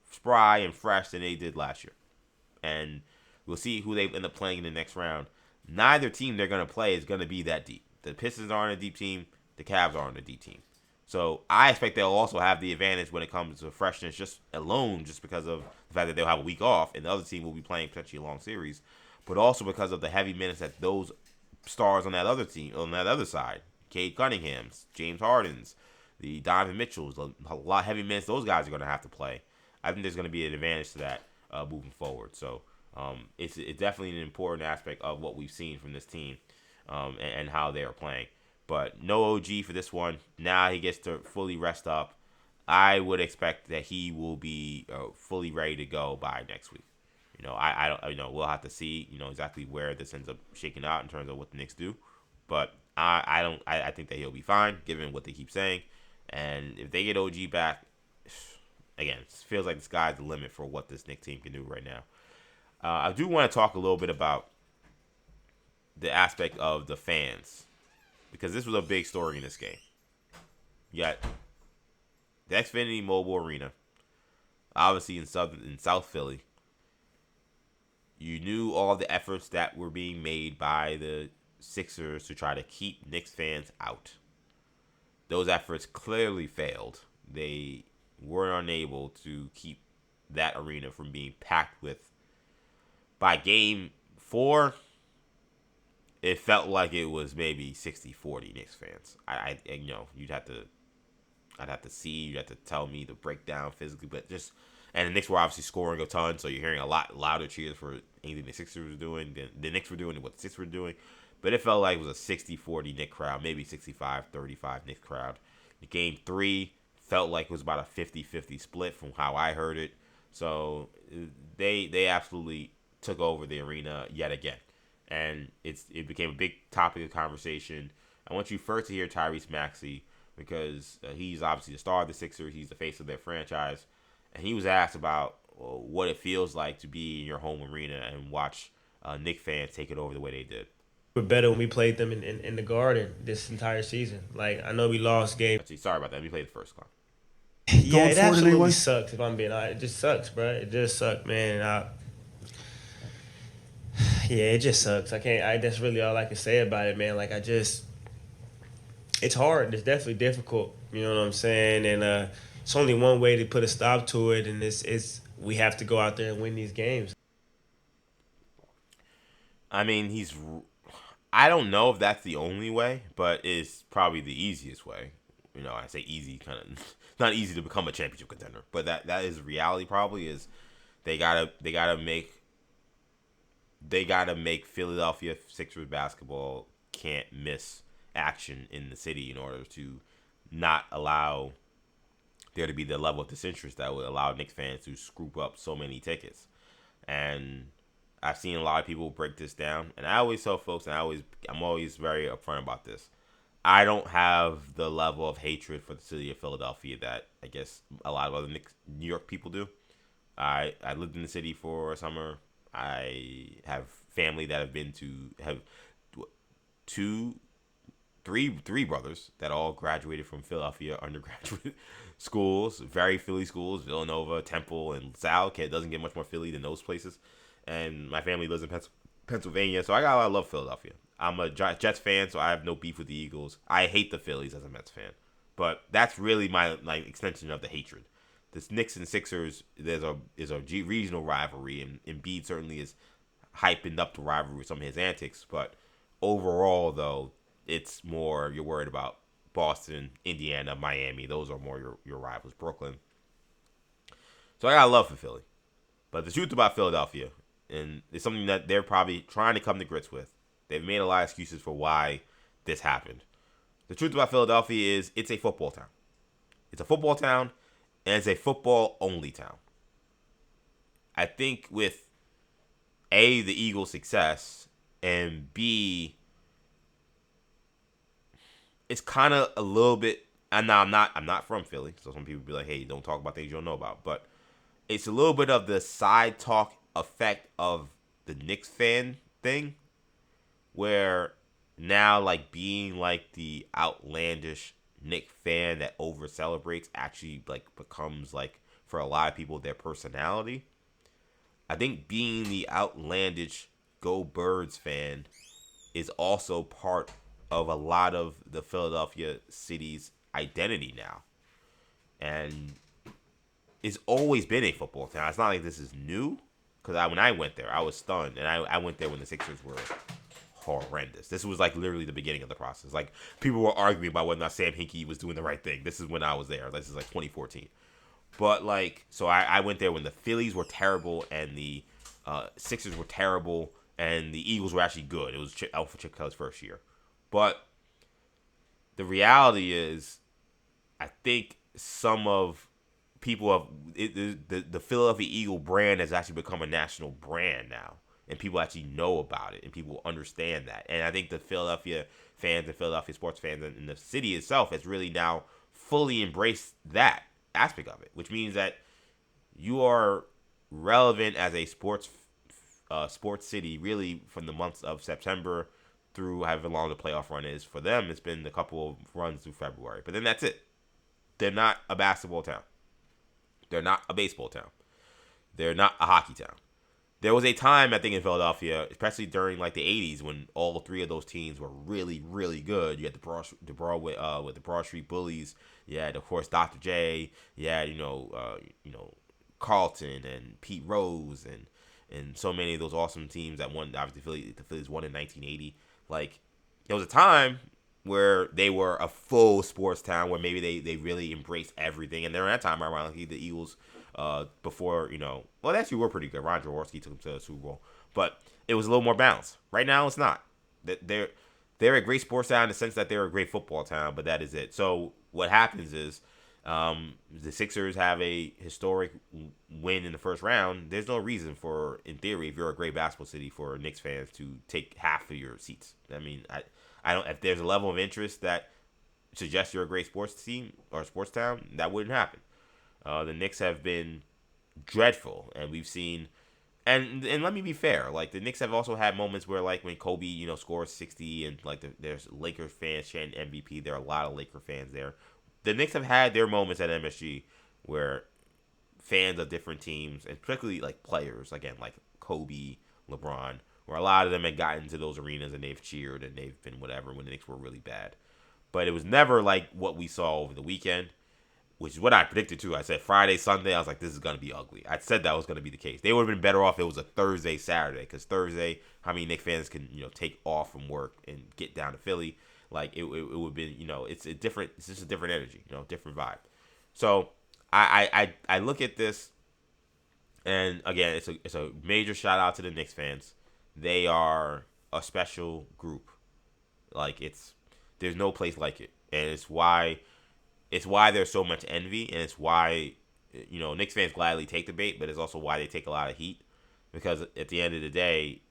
spry and fresh than they did last year. And we'll see who they end up playing in the next round. Neither team they're going to play is going to be that deep. The Pistons aren't a deep team. The Cavs aren't a deep team. So I expect they'll also have the advantage when it comes to freshness just because of the fact that they'll have a week off and the other team will be playing potentially a long series, but also because of the heavy minutes that those stars on that other team, on that other side, Cade Cunningham's, James Harden's, the Donovan Mitchell's, a lot of heavy minutes those guys are going to have to play. I think there's going to be an advantage to that moving forward. So it's definitely an important aspect of what we've seen from this team and how they are playing. But no OG for this one. Now he gets to fully rest up. I would expect that he will be fully ready to go by next week. I don't. We'll have to see. Exactly where this ends up shaking out in terms of what the Knicks do. But I think that he'll be fine given what they keep saying. And if they get OG back, again, it feels like the sky's the limit for what this Knicks team can do right now. I do want to talk a little bit about the aspect of the fans, because this was a big story in this game. You got the Xfinity Mobile Arena, obviously in South Philly. You knew all the efforts that were being made by the Sixers to try to keep Knicks fans out. Those efforts clearly failed. They were unable to keep that arena from being packed with. By game 4, it felt like it was maybe 60-40 Knicks fans. I'd have to see, you'd have to tell me the breakdown physically, but just, and the Knicks were obviously scoring a ton, so you're hearing a lot louder cheers for anything the Sixers were doing than the Knicks were doing and what the Sixers were doing. But it felt like it was a 60-40 Knicks crowd, maybe 65-35 Knicks crowd. Game 3 felt like it was about a 50-50 split from how I heard it. So they absolutely took over the arena yet again. And it became a big topic of conversation. I want you first to hear Tyrese Maxey, because he's obviously the star of the Sixers. He's the face of their franchise. And he was asked about what it feels like to be in your home arena and watch Knicks fans take it over the way they did. We're better when we played them in the Garden this entire season. Like, I know we lost games. Actually, sorry about that. We played the first one. Yeah, Going it forward absolutely anyway? sucks, if I'm being honest. It just sucks, bro. It just sucks, man. Yeah, it just sucks. That's really all I can say about it, man. Like, it's hard. It's definitely difficult. You know what I'm saying? And it's only one way to put a stop to it, and it's we have to go out there and win these games. I mean, I don't know if that's the only way, but it's probably the easiest way. I say easy, kind of not easy to become a championship contender, but that is reality. Probably is they gotta make Philadelphia Sixers basketball can't miss action in the city in order to not allow there to be the level of disinterest that would allow Knicks fans to scoop up so many tickets. And I've seen a lot of people break this down, and I always tell folks, and I'm always very upfront about this. I don't have the level of hatred for the city of Philadelphia that I guess a lot of other New York people do. I lived in the city for a summer. I have family that have three brothers that all graduated from Philadelphia undergraduate schools, very Philly schools, Villanova, Temple, and Sal. It doesn't get much more Philly than those places. And my family lives in Pennsylvania, so I got a lot of love for Philadelphia. I'm a Jets fan, so I have no beef with the Eagles. I hate the Phillies as a Mets fan, but that's really my extension of the hatred. This Knicks and Sixers, is a regional rivalry, and Embiid certainly is hyping up the rivalry with some of his antics. But overall, though, it's more you're worried about Boston, Indiana, Miami. Those are more your rivals. Brooklyn. So I got love for Philly, but the truth about Philadelphia, and it's something that they're probably trying to come to grips with. They've made a lot of excuses for why this happened. The truth about Philadelphia is it's a football town. It's a football town, and it's a football-only town. I think with A, the Eagles' success, and B, it's kind of a little bit. And now I'm not from Philly, so some people be like, "Hey, don't talk about things you don't know about." But it's a little bit of the side talk effect of the Knicks fan thing, where now being the outlandish Knicks fan that over celebrates actually becomes for a lot of people their personality. I think being the outlandish Go Birds fan is also part of a lot of the Philadelphia city's identity now. And it's always been a football town. It's not like this is new. Because when I went there, I was stunned. And I went there when the Sixers were horrendous. This was literally the beginning of the process. People were arguing about whether or not Sam Hinkie was doing the right thing. This is when I was there. This is 2014. But so I went there when the Phillies were terrible and the Sixers were terrible and the Eagles were actually good. It was Alpha Chip Kelly's first year. But the reality is, I think some of people have the Philadelphia Eagle brand has actually become a national brand now, and people actually know about it, and people understand that. And I think the Philadelphia fans and Philadelphia sports fans and the city itself has really now fully embraced that aspect of it, which means that you are relevant as a sports city really from the months of September through however long the playoff run is. For them, it's been a couple of runs through February, but then that's it. They're not a basketball town. They're not a baseball town. They're not a hockey town. There was a time, I think, in Philadelphia, especially during the 80s, when all three of those teams were really, really good. You had the Broad Street Bullies. You had, of course, Dr. J. You had, Carlton and Pete Rose and so many of those awesome teams that won. Obviously, the Phillies won in 1980. There was a time where they were a full sports town, where maybe they really embraced everything. And during that time, ironically, the Eagles, before, they actually were pretty good. Ron Jaworski took them to the Super Bowl. But it was a little more balanced. Right now, it's not. They're a great sports town in the sense that they're a great football town, but that is it. So what happens is the Sixers have a historic win in the first round. There's no reason for, in theory, if you're a great basketball city, for Knicks fans to take half of your seats. I mean, I don't. If there's a level of interest that suggests you're a great sports team or sports town, that wouldn't happen. The Knicks have been dreadful, and we've seen. And let me be fair. The Knicks have also had moments where, when Kobe, scores 60, and there's Lakers fans chanting MVP. There are a lot of Laker fans there. The Knicks have had their moments at MSG where fans of different teams, and particularly players, again Kobe, LeBron, where a lot of them had gotten to those arenas and they've cheered and they've been whatever when the Knicks were really bad. But it was never like what we saw over the weekend. which is what I predicted too. I said Friday, Sunday. I was like, this is going to be ugly. I said that was going to be the case. They would have been better off if it was a Thursday, Saturday, because Thursday, how many Knicks fans can take off from work and get down to Philly? Like it would have been, it's just a different energy, different vibe. So I look at this, and again, it's a major shout out to the Knicks fans. They are a special group. Like there's no place like it, and it's why there's so much envy, and it's why Knicks fans gladly take the bait, but it's also why they take a lot of heat, because at the end of the day,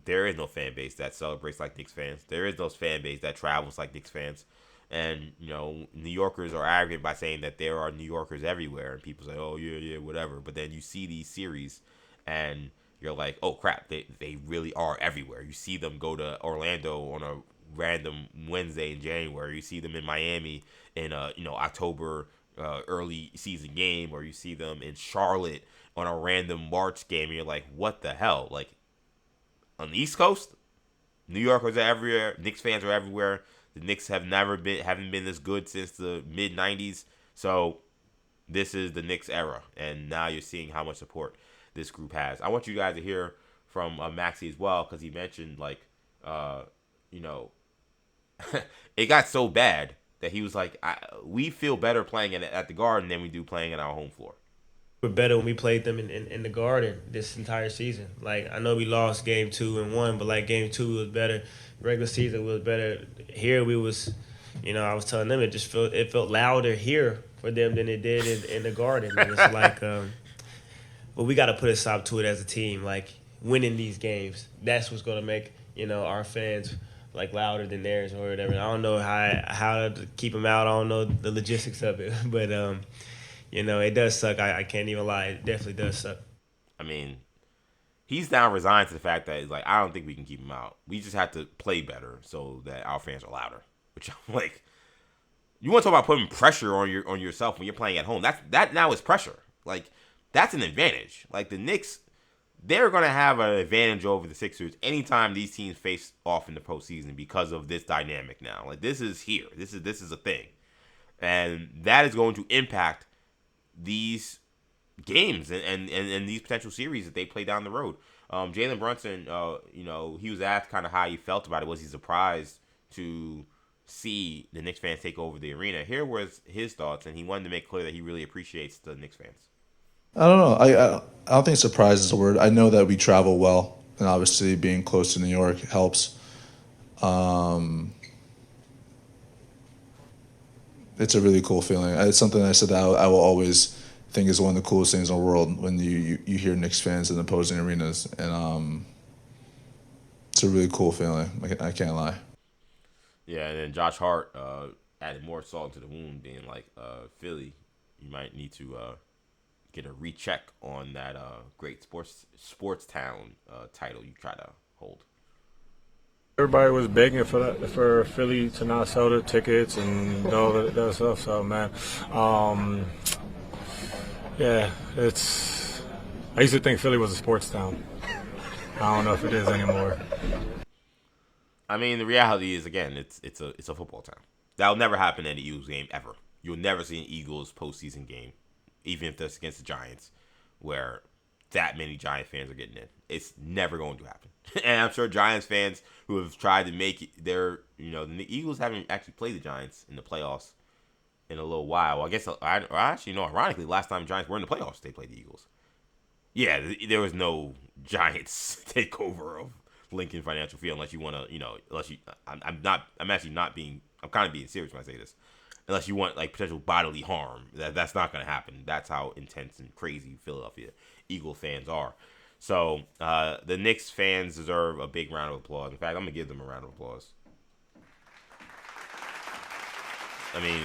there is no fan base that celebrates like Knicks fans. There is no fan base that travels like Knicks fans. And, New Yorkers are arrogant by saying that there are New Yorkers everywhere. And people say, oh, yeah, whatever. But then you see these series and you're like, oh, crap, they really are everywhere. You see them go to Orlando on a random Wednesday in January. You see them in Miami in a, October early season game. Or you see them in Charlotte on a random March game. And you're like, what the hell? Like, on the East Coast, New Yorkers are everywhere. Knicks fans are everywhere. The Knicks haven't been this good since the mid '90s. So this is the Knicks era, and now you're seeing how much support this group has. I want you guys to hear from Maxey as well, because he mentioned it got so bad that he was like, we feel better playing at the Garden than we do playing at our home floor. We're better when we played them in the Garden this entire season. Like, I know we lost game 2 and 1, but like game 2 was better. Regular season was better. Here we was, I was telling them it felt louder here for them than it did in the Garden. And it's like, but we got to put a stop to it as a team. Like, winning these games, that's what's gonna make our fans like louder than theirs or whatever. I don't know how to keep them out. I don't know the logistics of it, but it does suck. I can't even lie. It definitely does suck. I mean, he's now resigned to the fact that he's like, I don't think we can keep him out. We just have to play better so that our fans are louder. Which I'm like, you want to talk about putting pressure on yourself when you're playing at home? That now is pressure. Like, that's an advantage. Like, the Knicks, they're gonna have an advantage over the Sixers anytime these teams face off in the postseason because of this dynamic now. Like, this is here. This is a thing, and that is going to impact these games and these potential series that they play down the road. Jalen Brunson, he was asked kind of how he felt about it. Was he surprised to see the Knicks fans take over the arena? Here was his thoughts, and he wanted to make clear that he really appreciates the Knicks fans. I don't know. I don't think surprise is a word. I know that we travel well, and obviously being close to New York helps. It's a really cool feeling. It's something I said that I will always think is one of the coolest things in the world when you hear Knicks fans in opposing arenas, and it's a really cool feeling. I can't lie. Yeah, and then Josh Hart added more salt to the wound, being like, Philly, you might need to get a recheck on that great sports town title you try to hold. Everybody was begging for Philly to not sell the tickets and all that stuff. So, man, yeah, I used to think Philly was a sports town. I don't know if it is anymore. I mean, the reality is, again, it's a football town. That'll never happen in an Eagles game ever. You'll never see an Eagles postseason game, even if that's against the Giants, where that many Giant fans are getting in. It's never going to happen. And I'm sure Giants fans who have tried to make the Eagles haven't actually played the Giants in the playoffs in a little while. Well, I guess, ironically, last time Giants were in the playoffs, they played the Eagles. Yeah, there was no Giants takeover of Lincoln Financial Field unless you want to, I'm kind of being serious when I say this. Unless you want like potential bodily harm, that's not going to happen. That's how intense and crazy Philadelphia Eagle fans are. So the Knicks fans deserve a big round of applause. In fact, I'm going to give them a round of applause. I mean,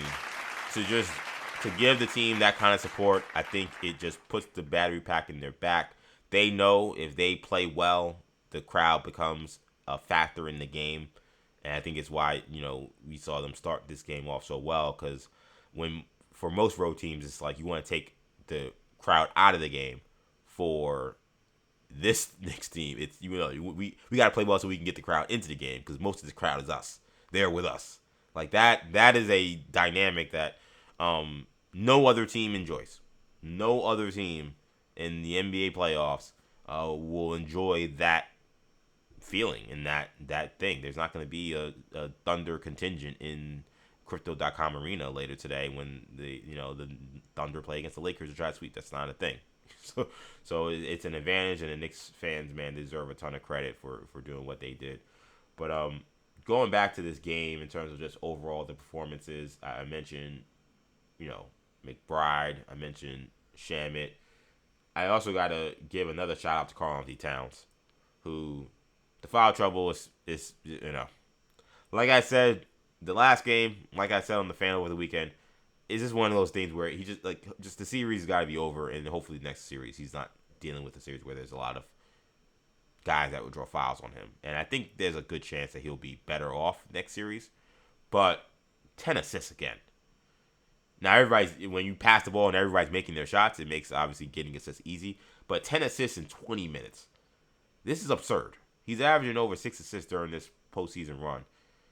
to give the team that kind of support, I think it just puts the battery pack in their back. They know if they play well, the crowd becomes a factor in the game. And I think it's why, we saw them start this game off so well, because for most road teams, it's like you want to take the crowd out of the game. For this Knicks team, it's we got to play well so we can get the crowd into the game, because most of the crowd is us. They're with us. Like that is a dynamic that no other team enjoys. No other team in the NBA playoffs will enjoy that feeling and that thing. There's not going to be a Thunder contingent in Crypto.com Arena later today when the Thunder play against the Lakers to try to sweep. That's not a thing. So it's an advantage, and the Knicks fans, man, deserve a ton of credit for doing what they did. But going back to this game in terms of just overall the performances, I mentioned, McBride. I mentioned Shamit. I also got to give another shout out to Karl-Anthony Towns, who the foul trouble is like I said, the last game, like I said on the fan over the weekend, is just one of those things where he just the series got to be over, and hopefully the next series he's not dealing with a series where there's a lot of guys that would draw fouls on him. And I think there's a good chance that he'll be better off next series. But 10 assists again. Now when you pass the ball and everybody's making their shots, it makes obviously getting assists easy. But 10 assists in 20 minutes. This is absurd. He's averaging over 6 assists during this postseason run.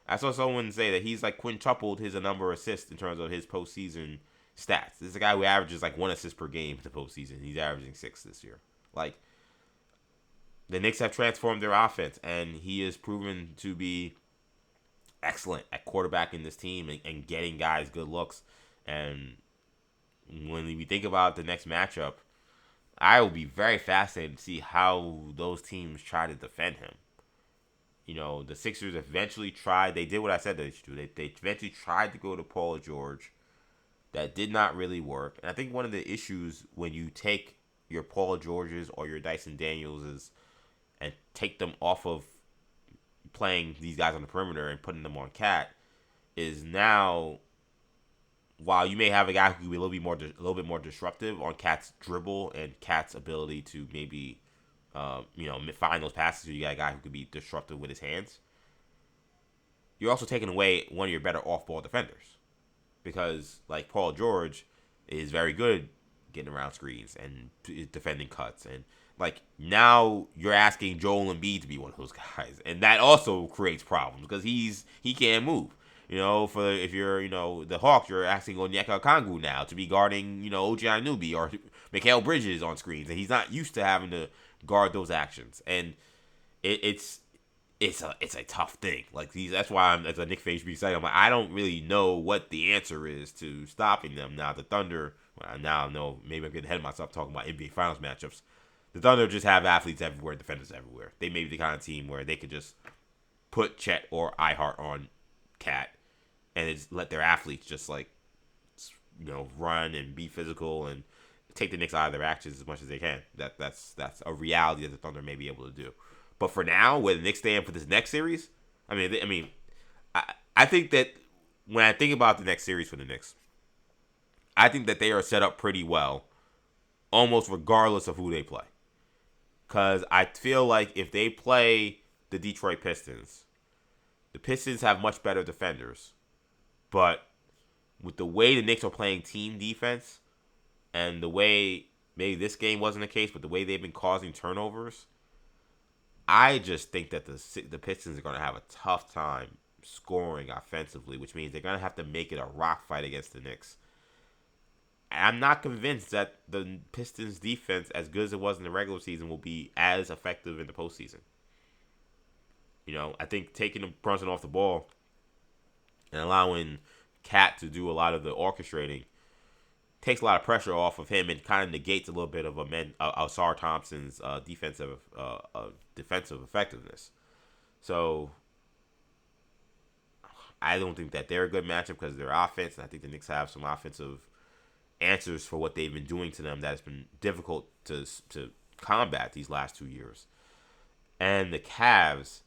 I saw someone say that he's like quintupled his number of assists in terms of his postseason stats. This is a guy who averages like 1 assist per game in the postseason. He's averaging 6 this year. Like, the Knicks have transformed their offense, and he is proven to be excellent at quarterbacking this team and getting guys good looks. And when we think about the next matchup, I will be very fascinated to see how those teams try to defend him. The Sixers eventually tried. They did what I said they should do. They eventually tried to go to Paul George. That did not really work. And I think one of the issues when you take your Paul Georges or your Dyson Danielses and take them off of playing these guys on the perimeter and putting them on Cat is now, while you may have a guy who can be a little bit more disruptive on Cat's dribble and Cat's ability to maybe find those passes, you got a guy who could be disruptive with his hands. You're also taking away one of your better off-ball defenders, because like Paul George is very good getting around screens and defending cuts, and like now you're asking Joel Embiid to be one of those guys, and that also creates problems because he can't move. If you're the Hawks, you're asking Onyeka Okongwu now to be guarding OG Anunoby or Mikal Bridges on screens, and he's not used to having to guard those actions, and it's a tough thing. Like that's why I'm, as a Knicks fan, should be excited. I'm like, I don't really know what the answer is to stopping them. Now the Thunder, now I know maybe I'm getting ahead of myself talking about NBA Finals matchups. The Thunder just have athletes everywhere, defenders everywhere. They may be the kind of team where they could just put Chet or Ihart on Cat and just let their athletes just run and be physical and take the Knicks out of their actions as much as they can. That's a reality that the Thunder may be able to do. But for now, where the Knicks stand for this next series, I think that when I think about the next series for the Knicks, I think that they are set up pretty well, almost regardless of who they play. Because I feel like if they play the Detroit Pistons, the Pistons have much better defenders. But with the way the Knicks are playing team defense, and the way, maybe this game wasn't the case, but the way they've been causing turnovers, I just think that the Pistons are going to have a tough time scoring offensively, which means they're going to have to make it a rock fight against the Knicks. I'm not convinced that the Pistons' defense, as good as it was in the regular season, will be as effective in the postseason. I think taking Brunson off the ball and allowing Cat to do a lot of the orchestrating takes a lot of pressure off of him and kind of negates a little bit of Ausar Thompson's defensive effectiveness. So I don't think that they're a good matchup because of their offense, and I think the Knicks have some offensive answers for what they've been doing to them that has been difficult to combat these last 2 years. And the Cavs,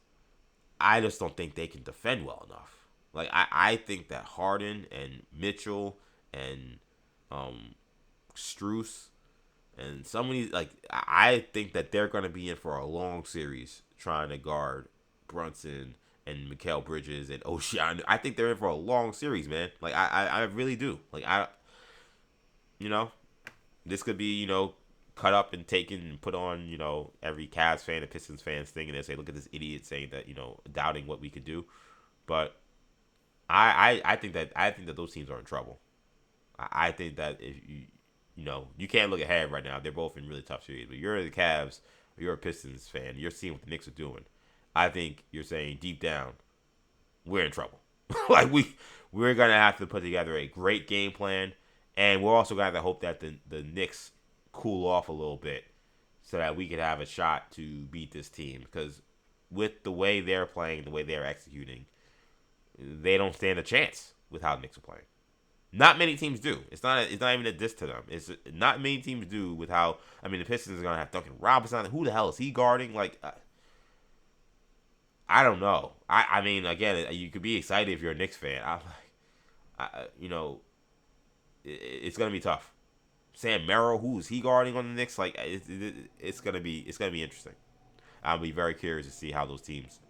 I just don't think they can defend well enough. Like I think that Harden and Mitchell and Strus and somebody, I think that they're going to be in for a long series trying to guard Brunson and Mikal Bridges and Ocean. I think they're in for a long series, man. I really do. This could be, cut up and taken and put on, every Cavs fan and Pistons fans thing, and they say, look at this idiot saying that, doubting what we could do. But I think that those teams are in trouble. I think that if you can't look ahead right now. They're both in really tough series. But you're the Cavs, or you're a Pistons fan. You're seeing what the Knicks are doing. I think you're saying deep down, we're in trouble. Like we're gonna have to put together a great game plan, and we're also gonna have to hope that the Knicks cool off a little bit so that we could have a shot to beat this team. Because with the way they're playing, the way they're executing, they don't stand a chance with how the Knicks are playing. Not many teams do. It's not even a diss to them. It's not many teams do with how. I mean, the Pistons are gonna have Duncan Robinson. Who the hell is he guarding? Like, I don't know. I mean, again, you could be excited if you're a Knicks fan. It's gonna be tough. Sam Merrill, who is he guarding on the Knicks? Like, it's gonna be interesting. I'll be very curious to see how those teams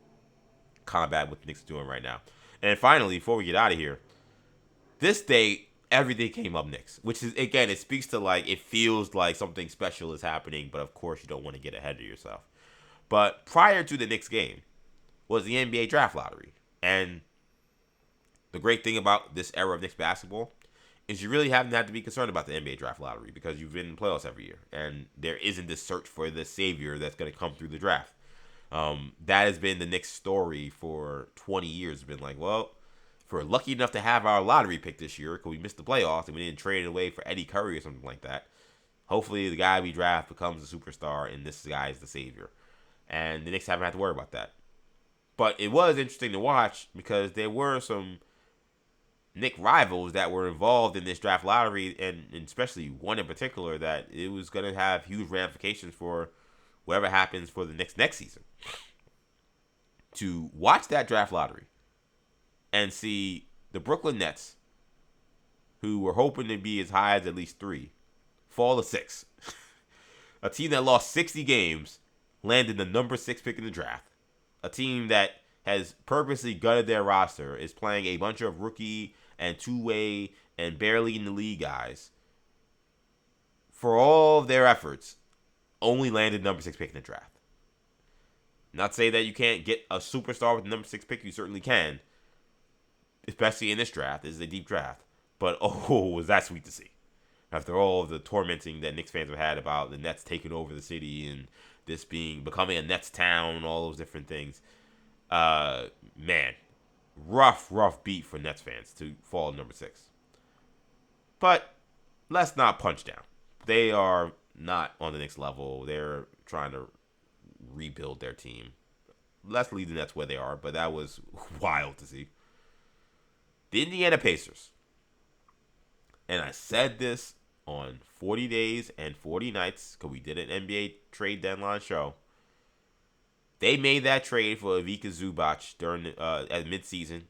combat what the Knicks are doing right now. And finally, before we get out of here, this day everything came up Knicks, which is, again, it speaks to, like, it feels like something special is happening, but of course you don't want to get ahead of yourself. But prior to the Knicks game was the NBA draft lottery. And the great thing about this era of Knicks basketball is you really haven't had to be concerned about the NBA draft lottery because you've been in the playoffs every year. And there isn't this search for the savior that's going to come through the draft. That has been the Knicks story for 20 years. It's been like, well, if we're lucky enough to have our lottery pick this year because we missed the playoffs and we didn't trade it away for Eddie Curry or something like that, hopefully the guy we draft becomes a superstar and this guy is the savior. And the Knicks haven't had to worry about that. But it was interesting to watch because there were some Knicks rivals that were involved in this draft lottery, and especially one in particular that it was going to have huge ramifications for whatever happens for the Knicks next season. To watch that draft lottery and see the Brooklyn Nets, who were hoping to be as high as at least 3, fall to 6. A team that lost 60 games landed the number 6 pick in the draft. A team that has purposely gutted their roster, is playing a bunch of rookie and two-way and barely in the league guys. For all of their efforts, only landed number 6 pick in the draft. Not to say that you can't get a superstar with the number 6 pick, you certainly can. Especially in this draft. This is a deep draft. But oh, was that sweet to see. After all of the tormenting that Knicks fans have had about the Nets taking over the city and this becoming a Nets town and all those different things. Man, rough beat for Nets fans to fall number 6. But let's not punch down. They are not on the Knicks level. They're trying to rebuild their team. Let's leave the Nets where they are, but that was wild to see. The Indiana Pacers. And I said this on 40 Days and 40 Nights, because we did an NBA trade deadline show. They made that trade for Ivica Zubac during at midseason,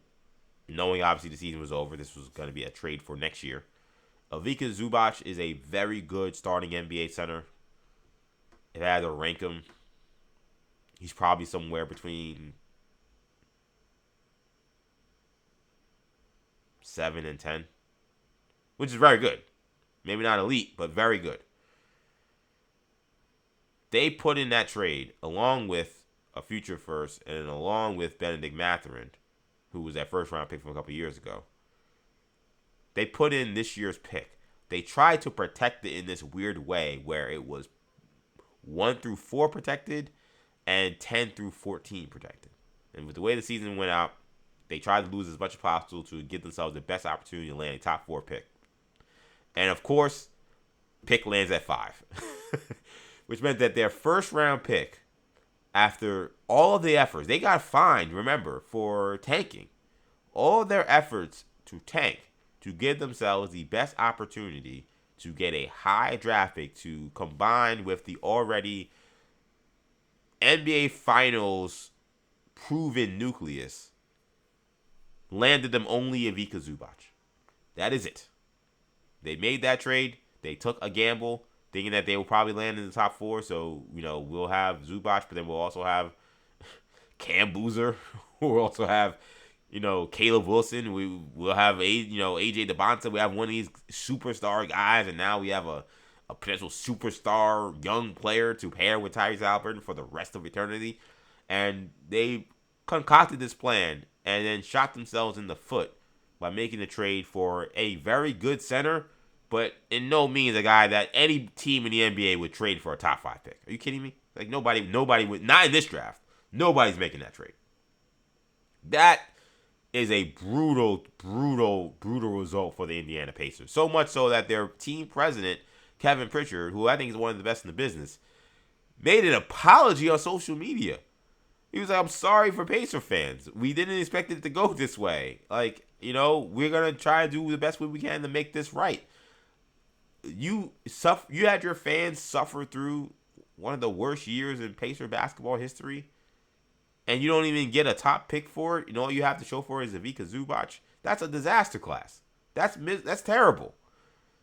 knowing obviously the season was over. This was going to be a trade for next year. Ivica Zubac is a very good starting NBA center. If I had to rank him, he's probably somewhere between 7 and 10, which is very good. Maybe not elite, but very good. They put in that trade along with a future first and along with Benedict Mathurin, who was that first round pick from a couple years ago. They put in this year's pick. They tried to protect it in this weird way where it was 1 through 4 protected and 10 through 14 protected. And with the way the season went out, they tried to lose as much as possible to give themselves the best opportunity to land a top 4 pick. And of course, pick lands at 5. Which meant that their first round pick, after all of the efforts, they got fined, remember, for tanking. All of their efforts to tank, to give themselves the best opportunity to get a high draft pick to combine with the already NBA Finals proven nucleus, landed them only Ivica Zubac. That is it. They made that trade. They took a gamble, thinking that they will probably land in the top 4. So, we'll have Zubac, but then we'll also have Cam Boozer. We'll also have, Caleb Wilson. We'll have, AJ DeBonta. We have one of these superstar guys, and now we have a potential superstar young player to pair with Tyrese Halliburton for the rest of eternity. And they concocted this plan and then shot themselves in the foot by making the trade for a very good center, but in no means a guy that any team in the NBA would trade for a top 5 pick. Are you kidding me? Like nobody would, not in this draft. Nobody's making that trade. That is a brutal result for the Indiana Pacers. So much so that their team president, Kevin Pritchard, who I think is one of the best in the business, made an apology on social media. He was like, I'm sorry for Pacer fans. We didn't expect it to go this way. Like, you know, we're going to try to do the best way we can to make this right. You had your fans suffer through one of the worst years in Pacer basketball history, and you don't even get a top pick for it. You know, all you have to show for it is Ivica Zubac. That's a disaster class. That's terrible.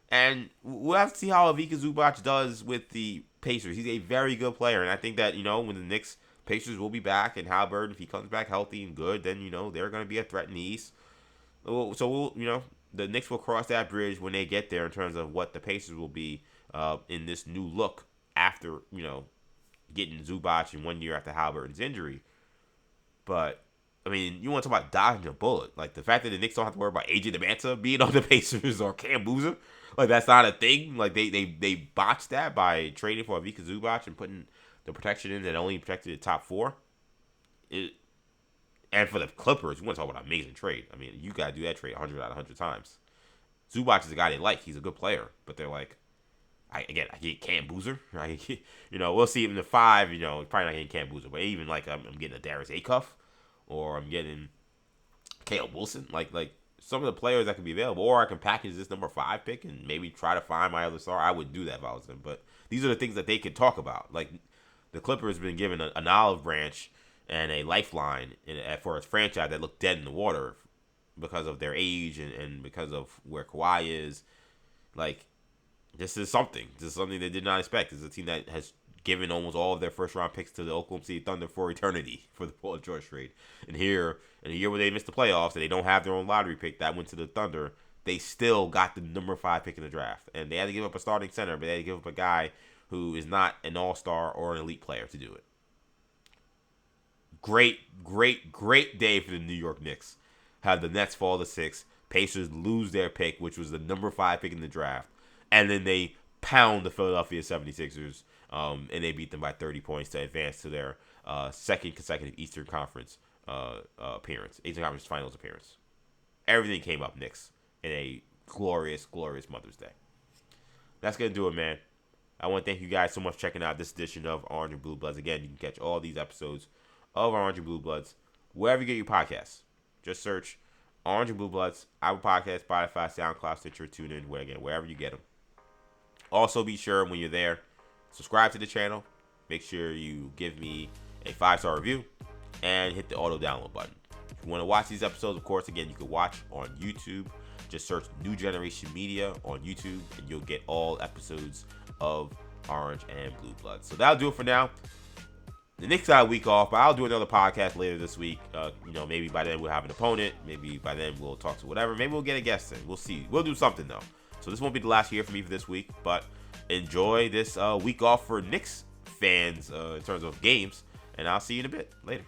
And we'll have to see how Ivica Zubac does with the Pacers. He's a very good player, and I think that, you know, when the Knicks Pacers will be back, and Halliburton, if he comes back healthy and good, then, you know, they're going to be a threat in the East. So the Knicks will cross that bridge when they get there in terms of what the Pacers will be in this new look after, you know, getting Zubac in 1 year after Halliburton's injury. But, I mean, you want to talk about dodging a bullet. Like, the fact that the Knicks don't have to worry about AJ Demanta being on the Pacers or Cam Boozer, like, that's not a thing. Like, they botched that by trading for Ivica Zubac and putting the protection in that only protected the top 4. And for the Clippers, you want to talk about an amazing trade. I mean, you got to do that trade 100 out of 100 times. Zubac is a guy they like. He's a good player. But they're like, I get Cam Boozer. We'll see him in the 5. You know, probably not getting Cam Boozer. But even, like, I'm getting a Darius Acuff. Or I'm getting Caleb Wilson. Like some of the players that can be available. Or I can package this number 5 pick and maybe try to find my other star. I would do that if I was them. But these are the things that they can talk about. Like, the Clippers have been given an olive branch and a lifeline for a franchise that looked dead in the water because of their age and because of where Kawhi is. Like, this is something. This is something they did not expect. This is a team that has given almost all of their first-round picks to the Oklahoma City Thunder for eternity for the Paul George trade. And here, in a year where they missed the playoffs and they don't have their own lottery pick that went to the Thunder, they still got the number 5 pick in the draft. And they had to give up a starting center, but they had to give up a guy who is not an all-star or an elite player to do it. Great day for the New York Knicks. Have the Nets fall to 6. Pacers lose their pick, which was the number 5 pick in the draft. And then they pound the Philadelphia 76ers, and they beat them by 30 points to advance to their second consecutive Eastern Conference appearance. Eastern Conference Finals appearance. Everything came up Knicks in a glorious Mother's Day. That's going to do it, man. I want to thank you guys so much for checking out this edition of Orange and Blue Bloods. Again, you can catch all these episodes of Orange and Blue Bloods wherever you get your podcasts. Just search Orange and Blue Bloods, Apple Podcasts, Spotify, SoundCloud, Stitcher, TuneIn, wherever you get them. Also, be sure when you're there, subscribe to the channel. Make sure you give me a 5-star review and hit the auto download button. If you want to watch these episodes, of course, again, you can watch on YouTube. Just search New Generation Media on YouTube, and you'll get all episodes of Orange and Blue Bloods. So that'll do it for now. The Knicks got a week off, but I'll do another podcast later this week. Maybe by then we'll have an opponent. Maybe by then we'll talk to whatever. Maybe we'll get a guest in. We'll see. We'll do something, though. So this won't be the last year for me for this week, but enjoy this week off for Knicks fans in terms of games, and I'll see you in a bit. Later.